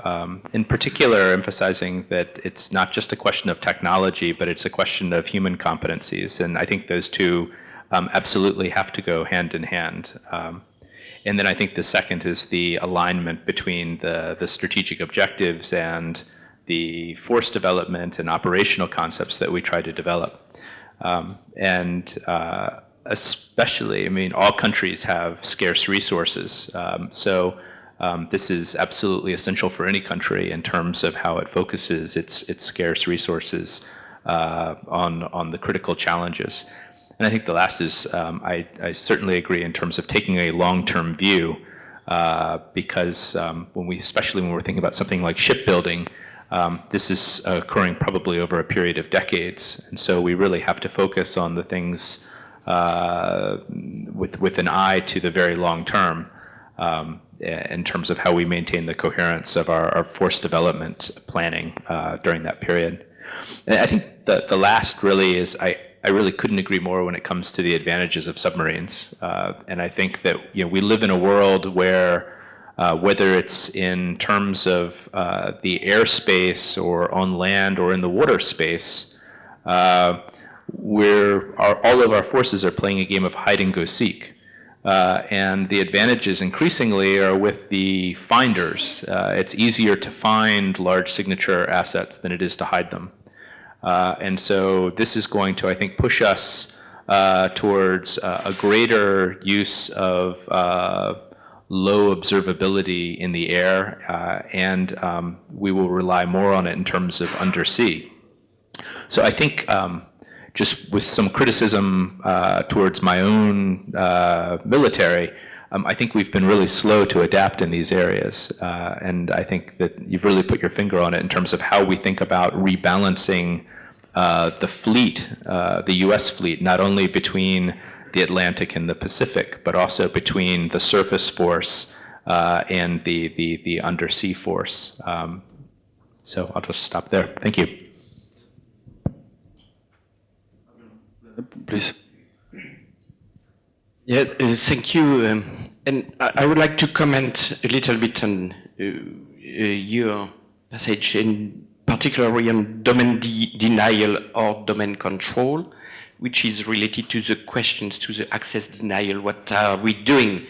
in particular, emphasizing that it's not just a question of technology, but it's a question of human competencies, and I think those two absolutely have to go hand in hand. And then I think the second is the alignment between the strategic objectives and the force development and operational concepts that we try to develop. Especially, all countries have scarce resources. So this is absolutely essential for any country in terms of how it focuses its scarce resources on the critical challenges. And I think the last is, I certainly agree in terms of taking a long-term view, because especially when we're thinking about something like shipbuilding, this is occurring probably over a period of decades, and so we really have to focus on the things with an eye to the very long term. in terms of how we maintain the coherence of our force development planning during that period. And I think the last really is I really couldn't agree more when it comes to the advantages of submarines. And I think that we live in a world where whether it's in terms of the airspace or on land or in the water space, all of our forces are playing a game of hide and go seek. And the advantages increasingly are with the finders. It's easier to find large signature assets than it is to hide them. And so this is going to, I think, push us towards a greater use of low observability in the air, and we will rely more on it in terms of undersea. So I think just with some criticism towards my own military, I think we've been really slow to adapt in these areas. And I think that you've really put your finger on it in terms of how we think about rebalancing the fleet, the US fleet, not only between the Atlantic and the Pacific, but also between the surface force and the undersea force. So I'll just stop there. Thank you. Please. Yeah, thank you. And I would like to comment a little bit on your passage, in particularly on domain denial or domain control, which is related to the questions to the access denial. What are we doing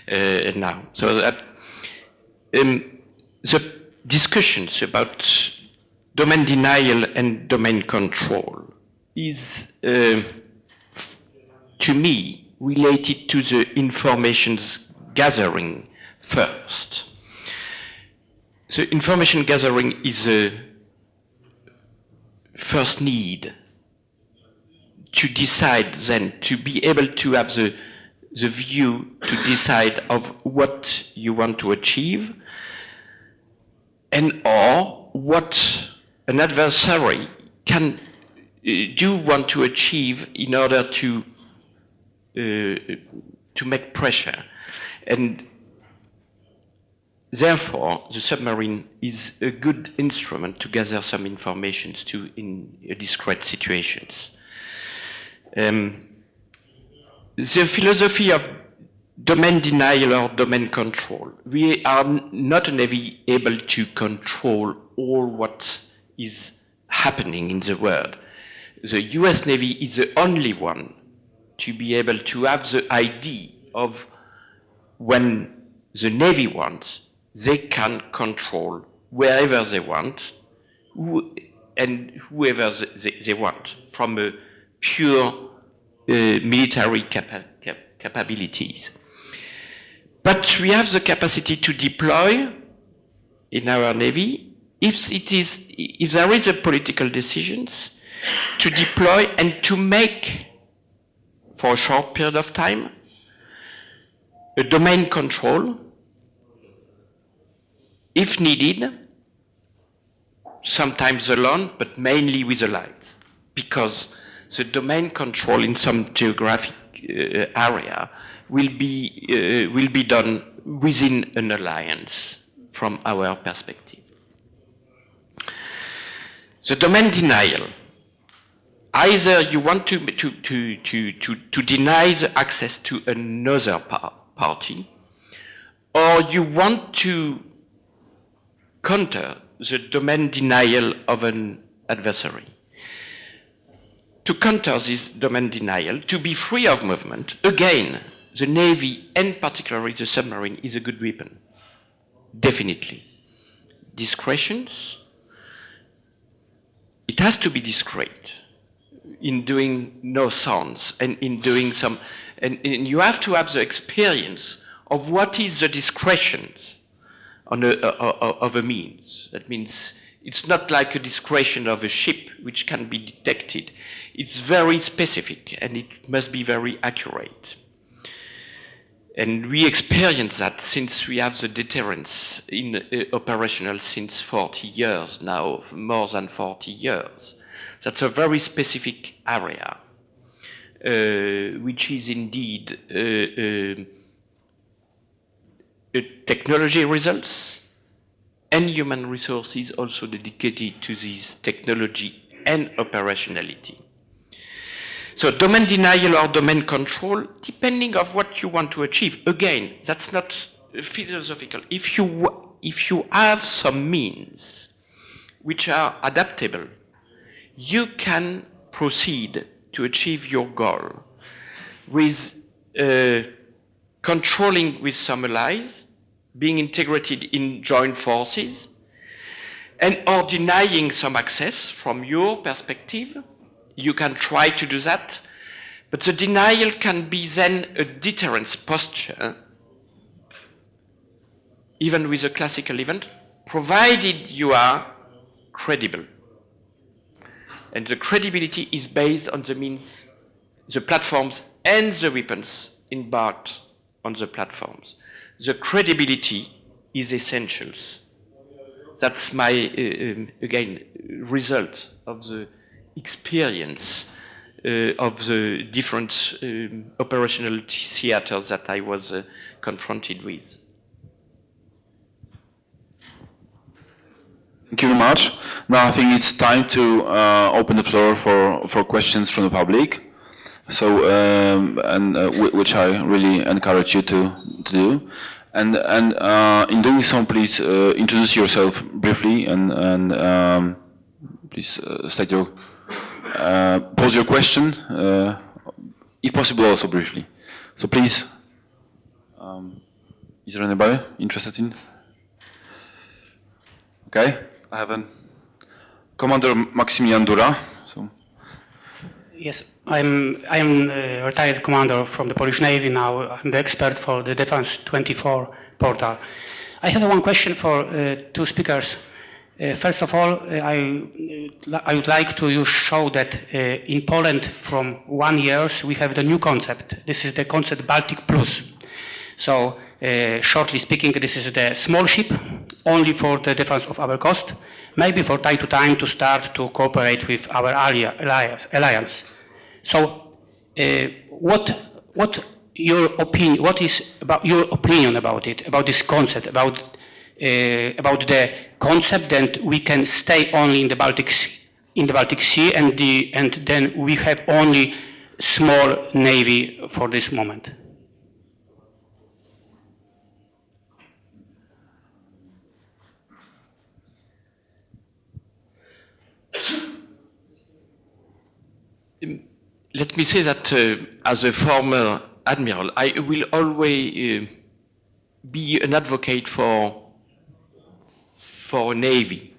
now? So that the discussions about domain denial and domain control is, to me, related to the information's gathering first. So information gathering is a first need to decide, then to be able to have the view to decide of what you want to achieve, and or what an adversary can do want to achieve in order to make pressure. And therefore, the submarine is a good instrument to gather some information in discrete situations. The philosophy of domain denial or domain control. We are not a Navy able to control all what is happening in the world. The US Navy is the only one to be able to have the idea of when the Navy wants, they can control wherever they want and whoever they want from a pure military capabilities. But we have the capacity to deploy in our Navy if there is a political decisions to deploy and to make for a short period of time a domain control if needed, sometimes alone, but mainly with a light, because the domain control in some geographic area will be done within an alliance from our perspective. The domain denial. Either you want to deny the access to another party, or you want to counter the domain denial of an adversary. To counter this domain denial, to be free of movement, again, the Navy, and particularly the submarine, is a good weapon. Definitely. Discretions. It has to be discreet in doing no sounds and in doing some, and you have to have the experience of what is the discretions of a means. That means it's not like a discretion of a ship which can be detected. It's very specific and it must be very accurate. And we experience that since we have the deterrence in operational since 40 years now, more than 40 years. That's a very specific area, which is indeed technology results and human resources also dedicated to this technology and operationality. So domain denial or domain control, depending on what you want to achieve. Again, that's not philosophical. If you have some means which are adaptable, you can proceed to achieve your goal with controlling with some allies, being integrated in joint forces, and or denying some access from your perspective. You can try to do that, but the denial can be then a deterrence posture, even with a classical event, provided you are credible. And the credibility is based on the means, the platforms and the weapons embarked on the platforms. The credibility is essential. That's my, again, result of the experience of the different operational theaters that I was confronted with. Thank you very much. Now I think it's time to open the floor for questions from the public. So, which I really encourage you to do. And in doing so, please introduce yourself briefly and please state your, pose your question, if possible also briefly. So please, is there anybody interested in? Okay, I have a Commander Maximilian Dura. So. Yes, I'm a retired commander from the Polish Navy now. I'm the expert for the Defense 24 portal. I have one question for two speakers. First of all, I would like to show that in Poland from 1 year we have the new concept. This is the concept Baltic Plus. So shortly speaking, this is the small ship only for the defense of our coast, maybe for time to time to start to cooperate with our alliance. So what is about your opinion about it, about this concept, about the concept that we can stay only in the Baltic Sea and then we have only small navy for this moment? Let me say that as a former admiral, I will always be an advocate for a navy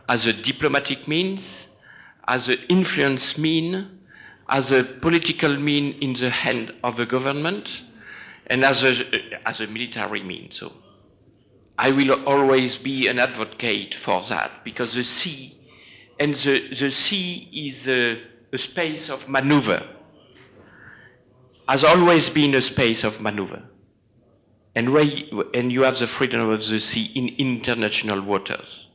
as a diplomatic means, as an influence mean, as a political mean in the hand of the government, and as a military mean. So I will always be an advocate for that, because the sea, and the sea is a space of maneuver, has always been a space of maneuver. And you have the freedom of the sea in international waters.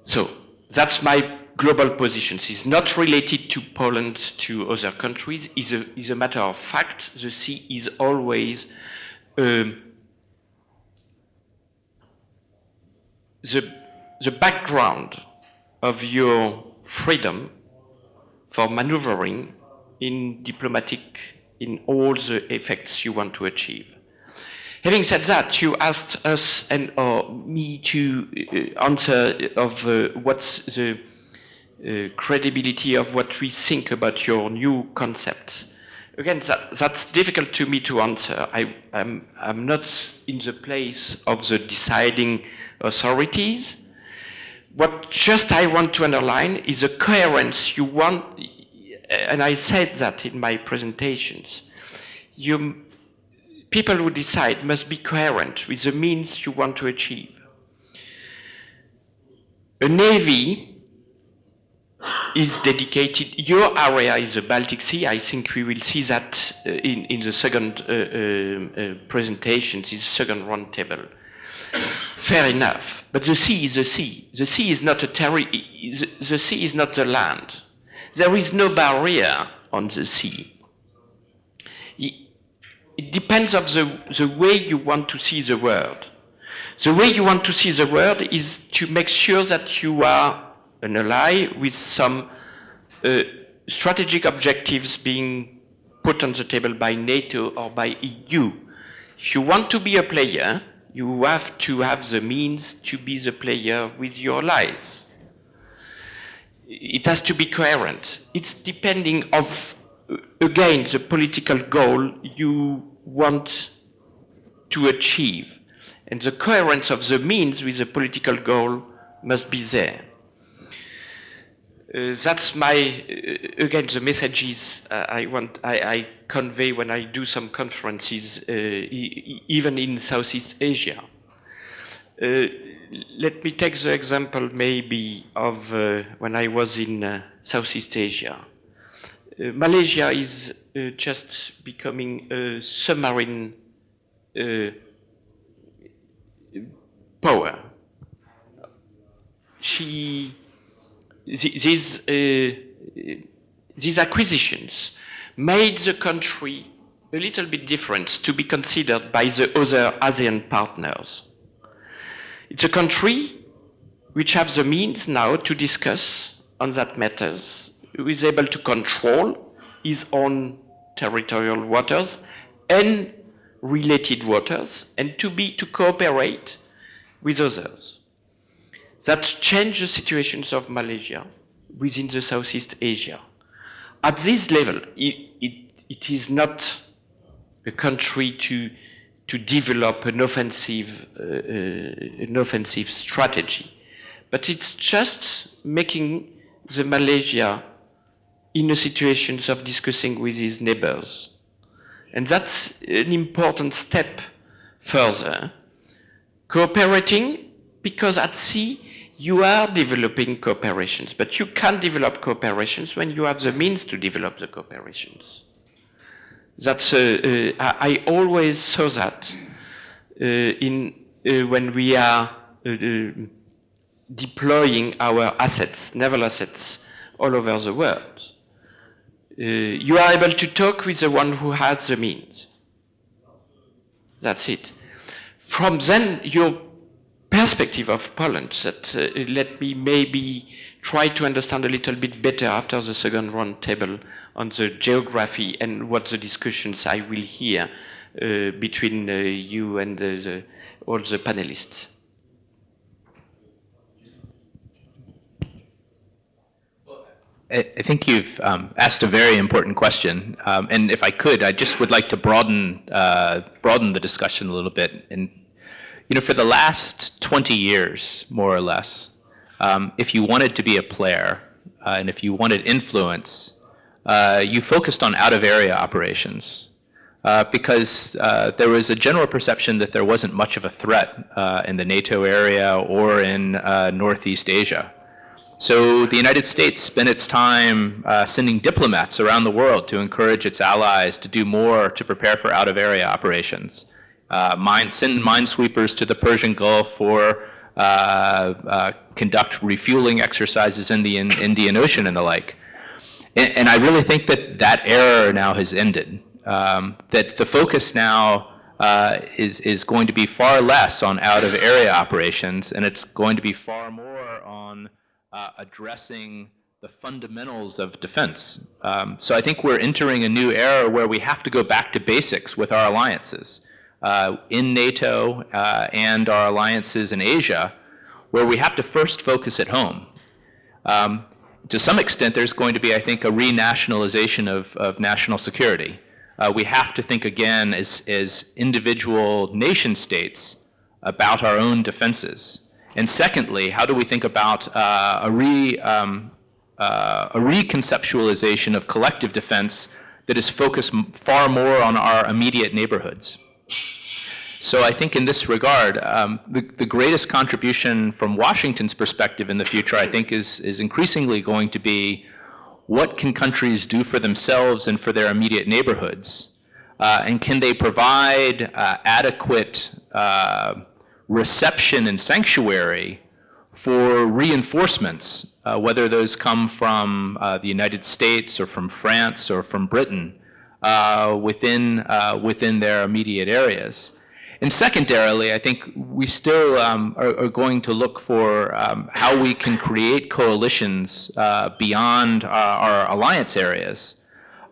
So that's my global position. It's not related to Poland, to other countries. It's a matter of fact. The sea is always the background of your freedom for maneuvering in diplomatic, in all the effects you want to achieve. Having said that, you asked us and me to answer of what's the credibility of what we think about your new concept. Again, that's difficult to me to answer. I'm not in the place of the deciding authorities. What just I want to underline is a coherence you want, and I said that in my presentations. People who decide must be coherent with the means you want to achieve. A navy is dedicated, your area is the Baltic Sea. I think we will see that in the second presentation, this second round table. Fair enough, but the sea is the sea. The sea is not the sea is not the land. There is no barrier on the sea. it depends on the way you want to see the world. The way you want to see the world is to make sure that you are an ally with some strategic objectives being put on the table by NATO or by EU. If you want to be a player, you have to have the means to be the player with your allies. It has to be coherent. It's depending of, again, the political goal you want to achieve. And the coherence of the means with the political goal must be there. That's my, again, the messages I convey when I do some conferences, even in Southeast Asia. Let me take the example maybe of when I was in Southeast Asia. Malaysia is just becoming a submarine power. These acquisitions made the country a little bit different to be considered by the other ASEAN partners. It's a country which has the means now to discuss on that matters, who is able to control his own territorial waters and related waters, and to cooperate with others. That changed the situations of Malaysia within the Southeast Asia. At this level, it is not a country to develop an offensive strategy, but it's just making the Malaysia in a situation of discussing with his neighbors. And that's an important step further. Cooperating, because at sea, you are developing cooperations, but you can develop cooperations when you have the means to develop the cooperations. That's, I always saw that when we are deploying our assets, naval assets, all over the world. You are able to talk with the one who has the means. That's it. From then, your perspective of Poland, that let me maybe try to understand a little bit better after the second round table on the geography and what the discussions I will hear between you and all the panelists. I think you've asked a very important question, and if I could, I just would like to broaden the discussion a little bit. And for the last 20 years, more or less, if you wanted to be a player and if you wanted influence, you focused on out-of-area operations because there was a general perception that there wasn't much of a threat in the NATO area or in Northeast Asia. So the United States spent its time sending diplomats around the world to encourage its allies to do more to prepare for out-of-area operations. Send minesweepers to the Persian Gulf or conduct refueling exercises in the Indian Ocean and the like. And I really think that era now has ended. That the focus now is going to be far less on out-of-area operations, and it's going to be far more on addressing the fundamentals of defense. So I think we're entering a new era where we have to go back to basics with our alliances in NATO and our alliances in Asia, where we have to first focus at home. To some extent, there's going to be, I think, a renationalization of national security. We have to think again as individual nation states about our own defenses. And secondly, how do we think about a reconceptualization of collective defense that is focused far more on our immediate neighborhoods? So I think in this regard, the greatest contribution from Washington's perspective in the future, I think, is increasingly going to be what can countries do for themselves and for their immediate neighborhoods? And can they provide adequate reception and sanctuary for reinforcements, whether those come from the United States or from France or from Britain, within their immediate areas. And secondarily, I think we still are going to look for how we can create coalitions beyond our alliance areas.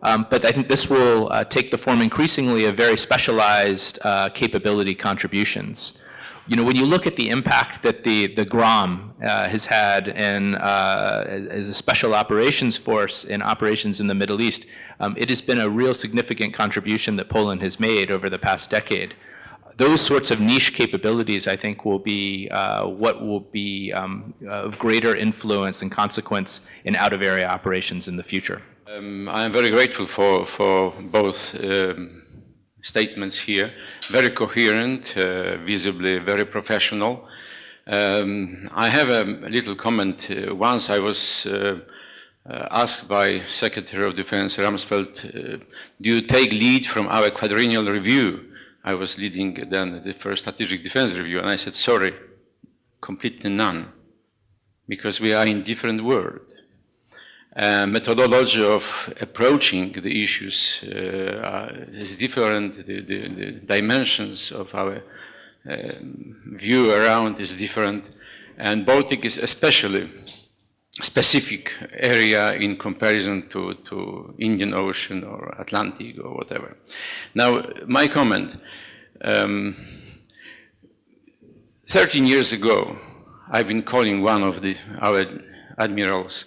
But I think this will take the form increasingly of very specialized capability contributions. You know, when you look at the impact that the GROM has had as a special operations force in operations in the Middle East, it has been a real significant contribution that Poland has made over the past decade. Those sorts of niche capabilities, I think, will be what will be of greater influence and consequence in out-of-area operations in the future. I am very grateful for both statements here. Very coherent, visibly very professional. I have a little comment. Once I was asked by Secretary of Defense Rumsfeld, do you take lead from our quadrennial review? I was leading then the first strategic defense review, and I said, sorry, completely none, because we are in different world. Methodology of approaching the issues is different, the dimensions of our view around is different, and Baltic is especially specific area in comparison to Indian Ocean or Atlantic or whatever. Now, my comment, 13 years ago, I've been calling one of our admirals,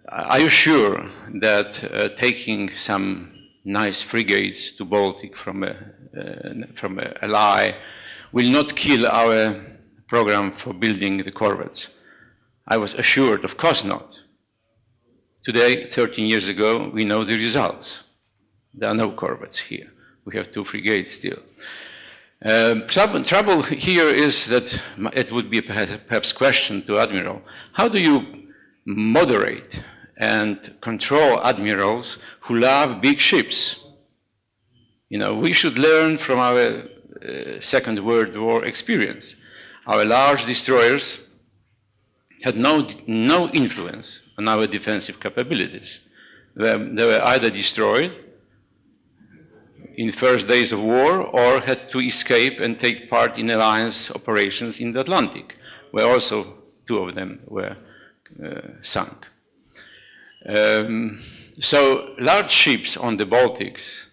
are you sure that taking some nice frigates to Baltic from an ally will not kill our program for building the corvettes? I was assured, of course not. Today, 13 years ago, we know the results. There are no corvettes here. We have 2 frigates still. Trouble here is that it would be perhaps question to Admiral, how do you moderate and control admirals who love big ships? You know, we should learn from our Second World War experience. Our large destroyers had no influence on our defensive capabilities. They were either destroyed in the first days of war or had to escape and take part in alliance operations in the Atlantic, where also 2 of them were sunk. So large ships on the Baltics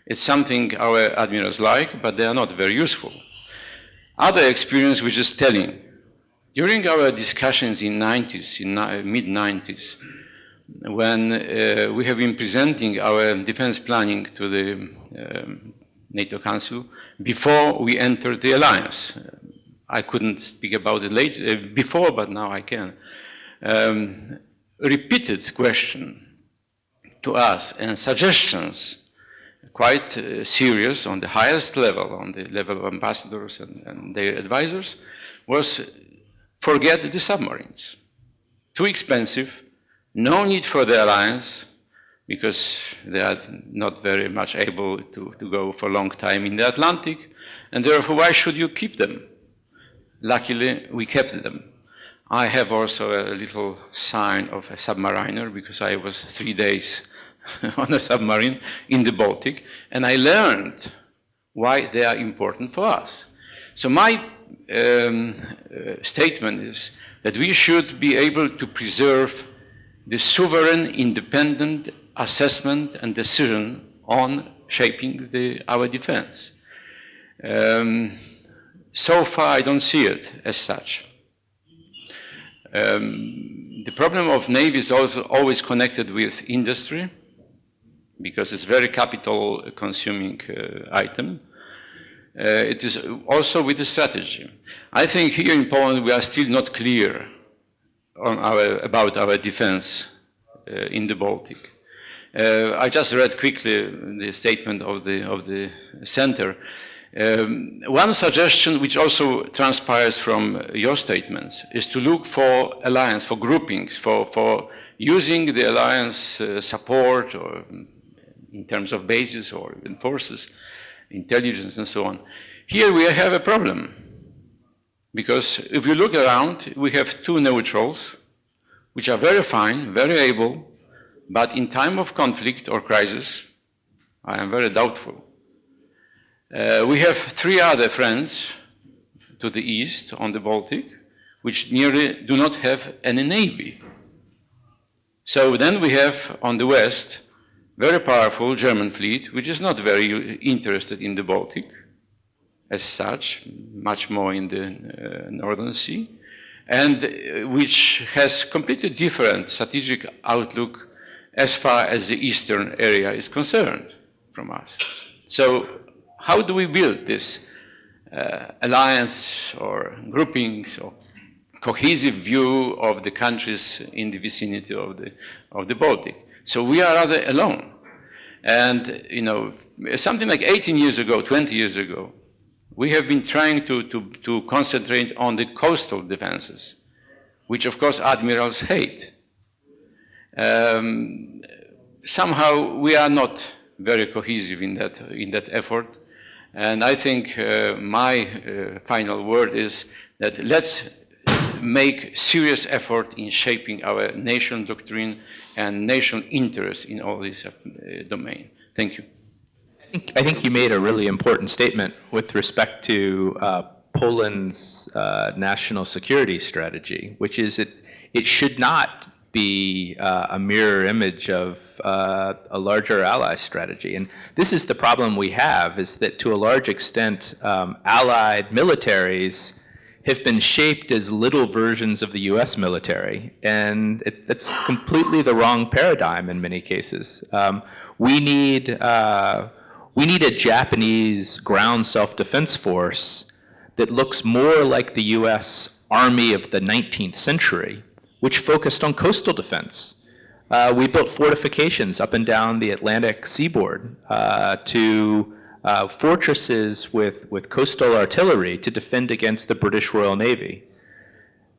is something our admirals like, but they are not very useful. Other experience which is telling, during our discussions in mid-90s, when we have been presenting our defense planning to the NATO Council before we entered the alliance, I couldn't speak about it before, but now I can. Repeated question to us and suggestions, quite serious on the highest level, on the level of ambassadors and their advisors, was forget the submarines. Too expensive, no need for the alliance, because they are not very much able to go for a long time in the Atlantic, and therefore why should you keep them? Luckily, we kept them. I have also a little sign of a submariner, because I was 3 days on a submarine in the Baltic, and I learned why they are important for us. So my statement is that we should be able to preserve the sovereign, independent assessment and decision on shaping our defense. So far, I don't see it as such. The problem of Navy is also always connected with industry, because it's very capital-consuming item. It is also with the strategy. I think here in Poland we are still not clear on about our defense in the Baltic. I just read quickly the statement of the center. One suggestion, which also transpires from your statements, is to look for alliance, for groupings, for using the alliance support, or in terms of bases or even forces, intelligence and so on. Here we have a problem, because if you look around, we have 2 neutrals, which are very fine, very able, but in time of conflict or crisis, I am very doubtful. We have 3 other friends to the east on the Baltic, which nearly do not have any navy. So then we have on the west very powerful German fleet, which is not very interested in the Baltic as such, much more in the Northern Sea, and which has completely different strategic outlook as far as the eastern area is concerned from us. So how do we build this alliance or groupings or cohesive view of the countries in the vicinity of the Baltic? So we are rather alone. And you know, something like 18 years ago, 20 years ago, we have been trying to concentrate on the coastal defenses, which of course admirals hate. Somehow we are not very cohesive in that effort. And I think my final word is that let's make serious effort in shaping our nation doctrine and nation interest in all this domain. Thank you. I think you made a really important statement with respect to Poland's national security strategy, which is it should not be a mirror image of a larger ally strategy. And this is the problem we have, is that to a large extent, allied militaries have been shaped as little versions of the US military. And that's completely the wrong paradigm in many cases. We need a Japanese ground self-defense force that looks more like the US Army of the 19th century, which focused on coastal defense. We built fortifications up and down the Atlantic seaboard to fortresses with coastal artillery to defend against the British Royal Navy.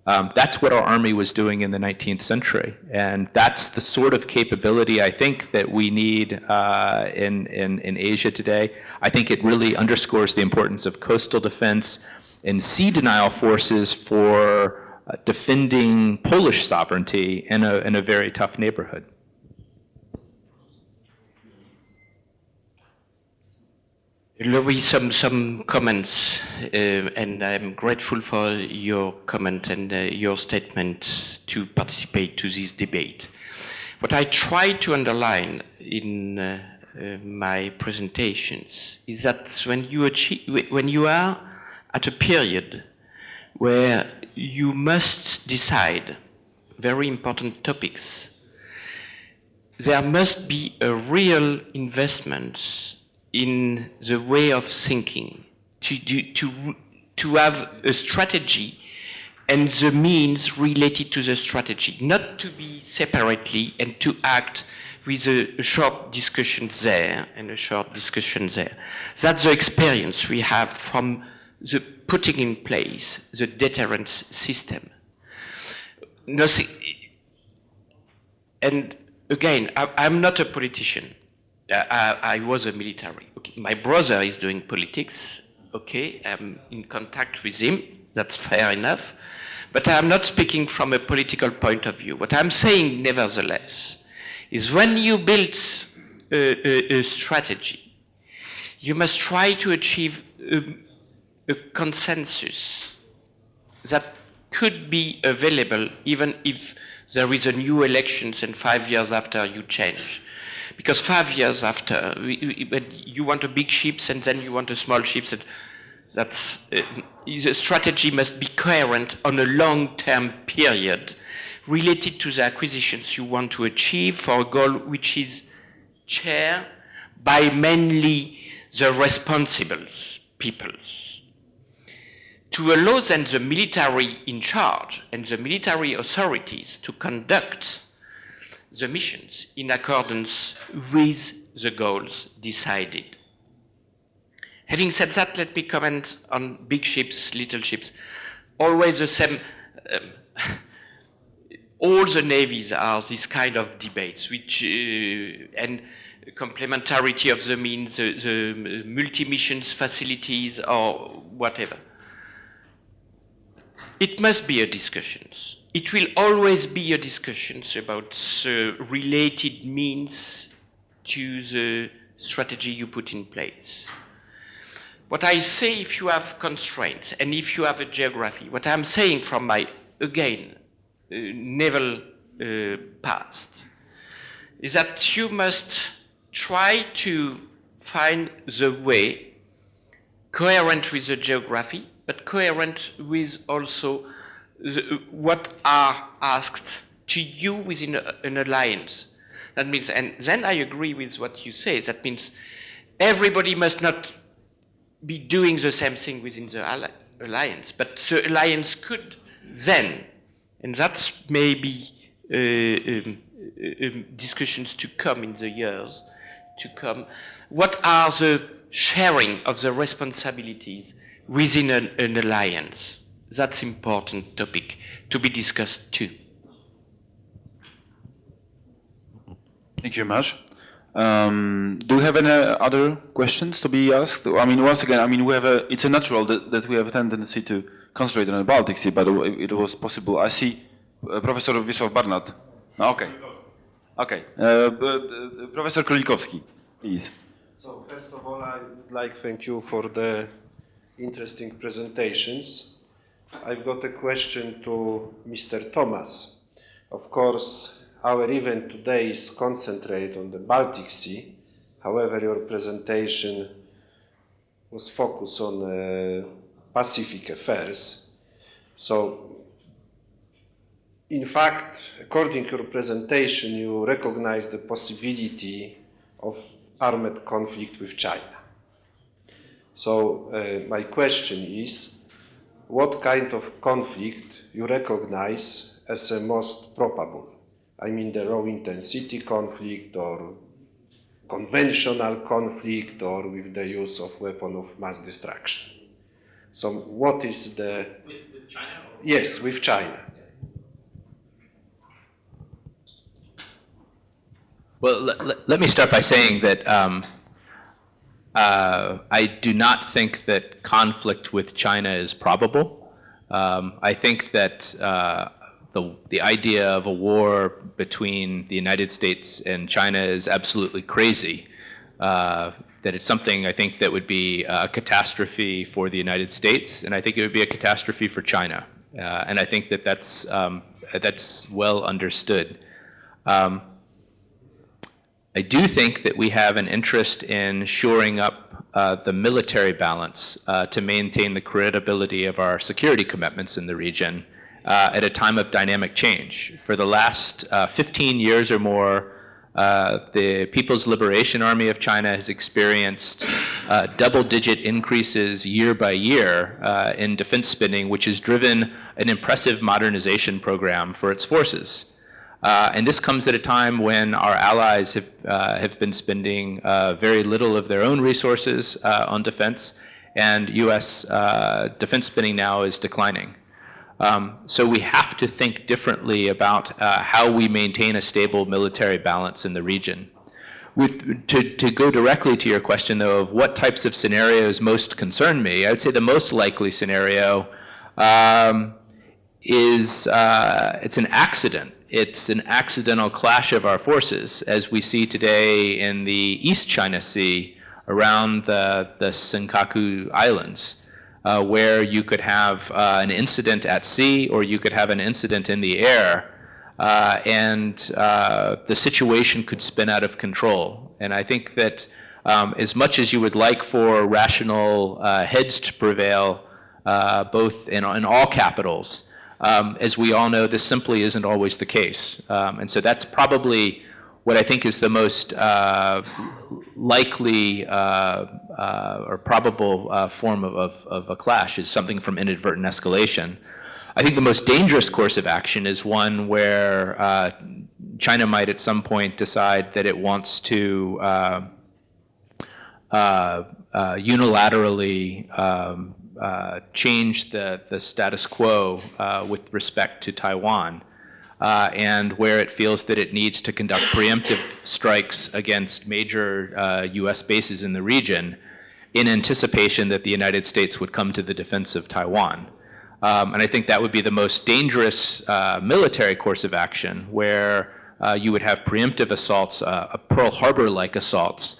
That's what our army was doing in the 19th century. And that's the sort of capability I think that we need in Asia today. I think it really underscores the importance of coastal defense and sea denial forces for defending Polish sovereignty in a very tough neighborhood. Louis, some comments, and I'm grateful for your comment and your statement to participate to this debate. What I try to underline in my presentations is that when you are at a period where you must decide very important topics, there must be a real investment in the way of thinking, to have a strategy and the means related to the strategy, not to be separately and to act with a short discussion there and a short discussion there. That's the experience we have from the putting in place the deterrence system. Nothing, and again, I'm not a politician. I was a military. Okay. My brother is doing politics. Okay, I'm in contact with him. That's fair enough. But I'm not speaking from a political point of view. What I'm saying, nevertheless, is when you build a strategy, you must try to achieve a consensus that could be available even if there is a new elections and 5 years after you change. Because 5 years after, you want a big ships and then you want a small ships. The strategy must be coherent on a long-term period related to the acquisitions you want to achieve for a goal which is shared by mainly the responsible peoples. To allow then the military in charge and the military authorities to conduct the missions in accordance with the goals decided. Having said that, let me comment on big ships, little ships. Always the same. All the navies are this kind of debates, which and complementarity of the means, the multi-missions facilities or whatever. It must be a discussion. It will always be a discussion about related means to the strategy you put in place. What I say, if you have constraints and if you have a geography, what I'm saying from my, again, naval past, is that you must try to find the way coherent with the geography, but coherent with also what are asked to you within an alliance. That means, and then I agree with what you say, that means everybody must not be doing the same thing within the alliance, but the alliance could then, and that's maybe discussions to come in the years to come, what are the sharing of the responsibilities within an alliance? That's important topic to be discussed too. Thank you very much. Do we have any other questions to be asked? I mean, once again, I mean, it's a natural that we have a tendency to concentrate on the Baltic Sea, but it was possible. I see Professor Wiesław Barnard. Okay. Okay. Professor Królikowski, please. So first of all, I would like to thank you for the interesting presentations. I've got a question to Mr. Thomas. Of course, our event today is concentrated on the Baltic Sea. However, your presentation was focused on Pacific affairs. So, in fact, according to your presentation, you recognize the possibility of armed conflict with China. So, my question is, what kind of conflict you recognize as the most probable? I mean the low intensity conflict or conventional conflict or with the use of weapon of mass destruction. So what is the... With China? Yes, with China. Well, let me start by saying that I do not think that conflict with China is probable. I think that the idea of a war between the United States and China is absolutely crazy. That it's something I think that would be a catastrophe for the United States, and I think it would be a catastrophe for China. And I think that that's well understood. I do think that we have an interest in shoring up the military balance to maintain the credibility of our security commitments in the region at a time of dynamic change. For the last 15 years or more, the People's Liberation Army of China has experienced double-digit increases year by year in defense spending, which has driven an impressive modernization program for its forces. And this comes at a time when our allies have been spending very little of their own resources on defense, and U.S. defense spending now is declining. So we have to think differently about how we maintain a stable military balance in the region. To go directly to your question, though, of what types of scenarios most concern me, I would say the most likely scenario is it's an accident. It's an accidental clash of our forces, as we see today in the East China Sea around the Senkaku Islands, where you could have an incident at sea or you could have an incident in the air, and the situation could spin out of control. And I think that as much as you would like for rational heads to prevail, both in all capitals, as we all know, this simply isn't always the case. And so that's probably what I think is the most likely or probable form of a clash, is something from inadvertent escalation. I think the most dangerous course of action is one where China might at some point decide that it wants to unilaterally change the status quo with respect to Taiwan, and where it feels that it needs to conduct preemptive strikes against major U.S. bases in the region in anticipation that the United States would come to the defense of Taiwan. And I think that would be the most dangerous military course of action, where you would have preemptive assaults, Pearl Harbor-like assaults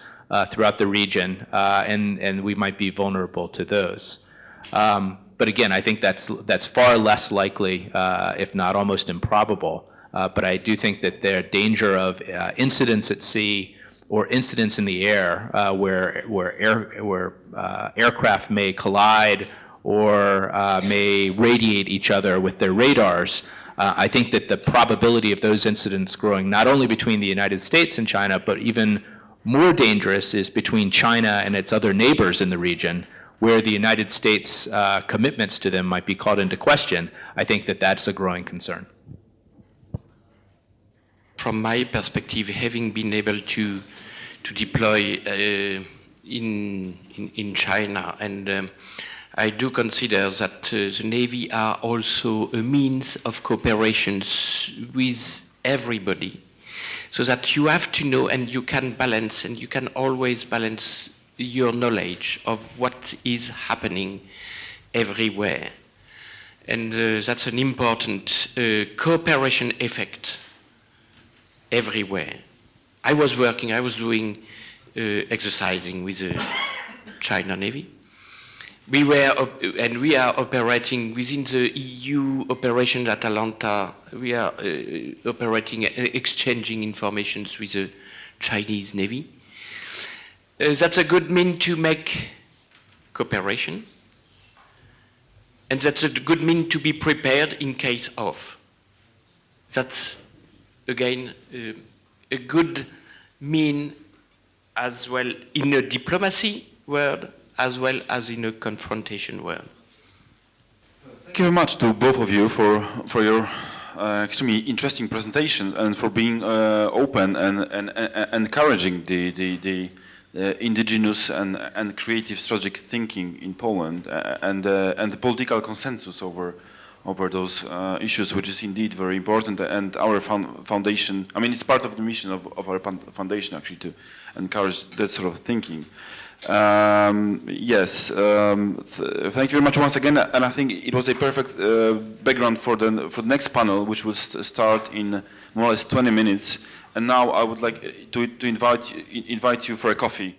throughout the region, and we might be vulnerable to those. But again, I think that's far less likely, if not almost improbable. But I do think that there's danger of incidents at sea or incidents in the air where aircraft may collide or may radiate each other with their radars. I think that the probability of those incidents growing not only between the United States and China, but even more dangerous is between China and its other neighbors in the region, where the United States' commitments to them might be called into question. I think that that's a growing concern. From my perspective, having been able to deploy in China, and I do consider that the Navy are also a means of cooperation with everybody, so that you have to know and you can balance, and you can always balance your knowledge of what is happening everywhere. And that's an important cooperation effect everywhere. I was doing exercising with the China Navy. We are operating within the EU operation at Atlanta. We are operating, exchanging information with the Chinese Navy. That's a good mean to make cooperation. And that's a good mean to be prepared in case of. That's, again, a good mean as well in a diplomacy world as well as in a confrontation world. Thank you very much to both of you for your extremely interesting presentation and for being open and encouraging the indigenous and creative strategic thinking in Poland and the political consensus over those issues, which is indeed very important. And our foundation, I mean, it's part of the mission of our foundation actually to encourage that sort of thinking. Yes, thank you very much once again, and I think it was a perfect background for the next panel, which will start in more or less 20 minutes. And now I would like to invite you for a coffee.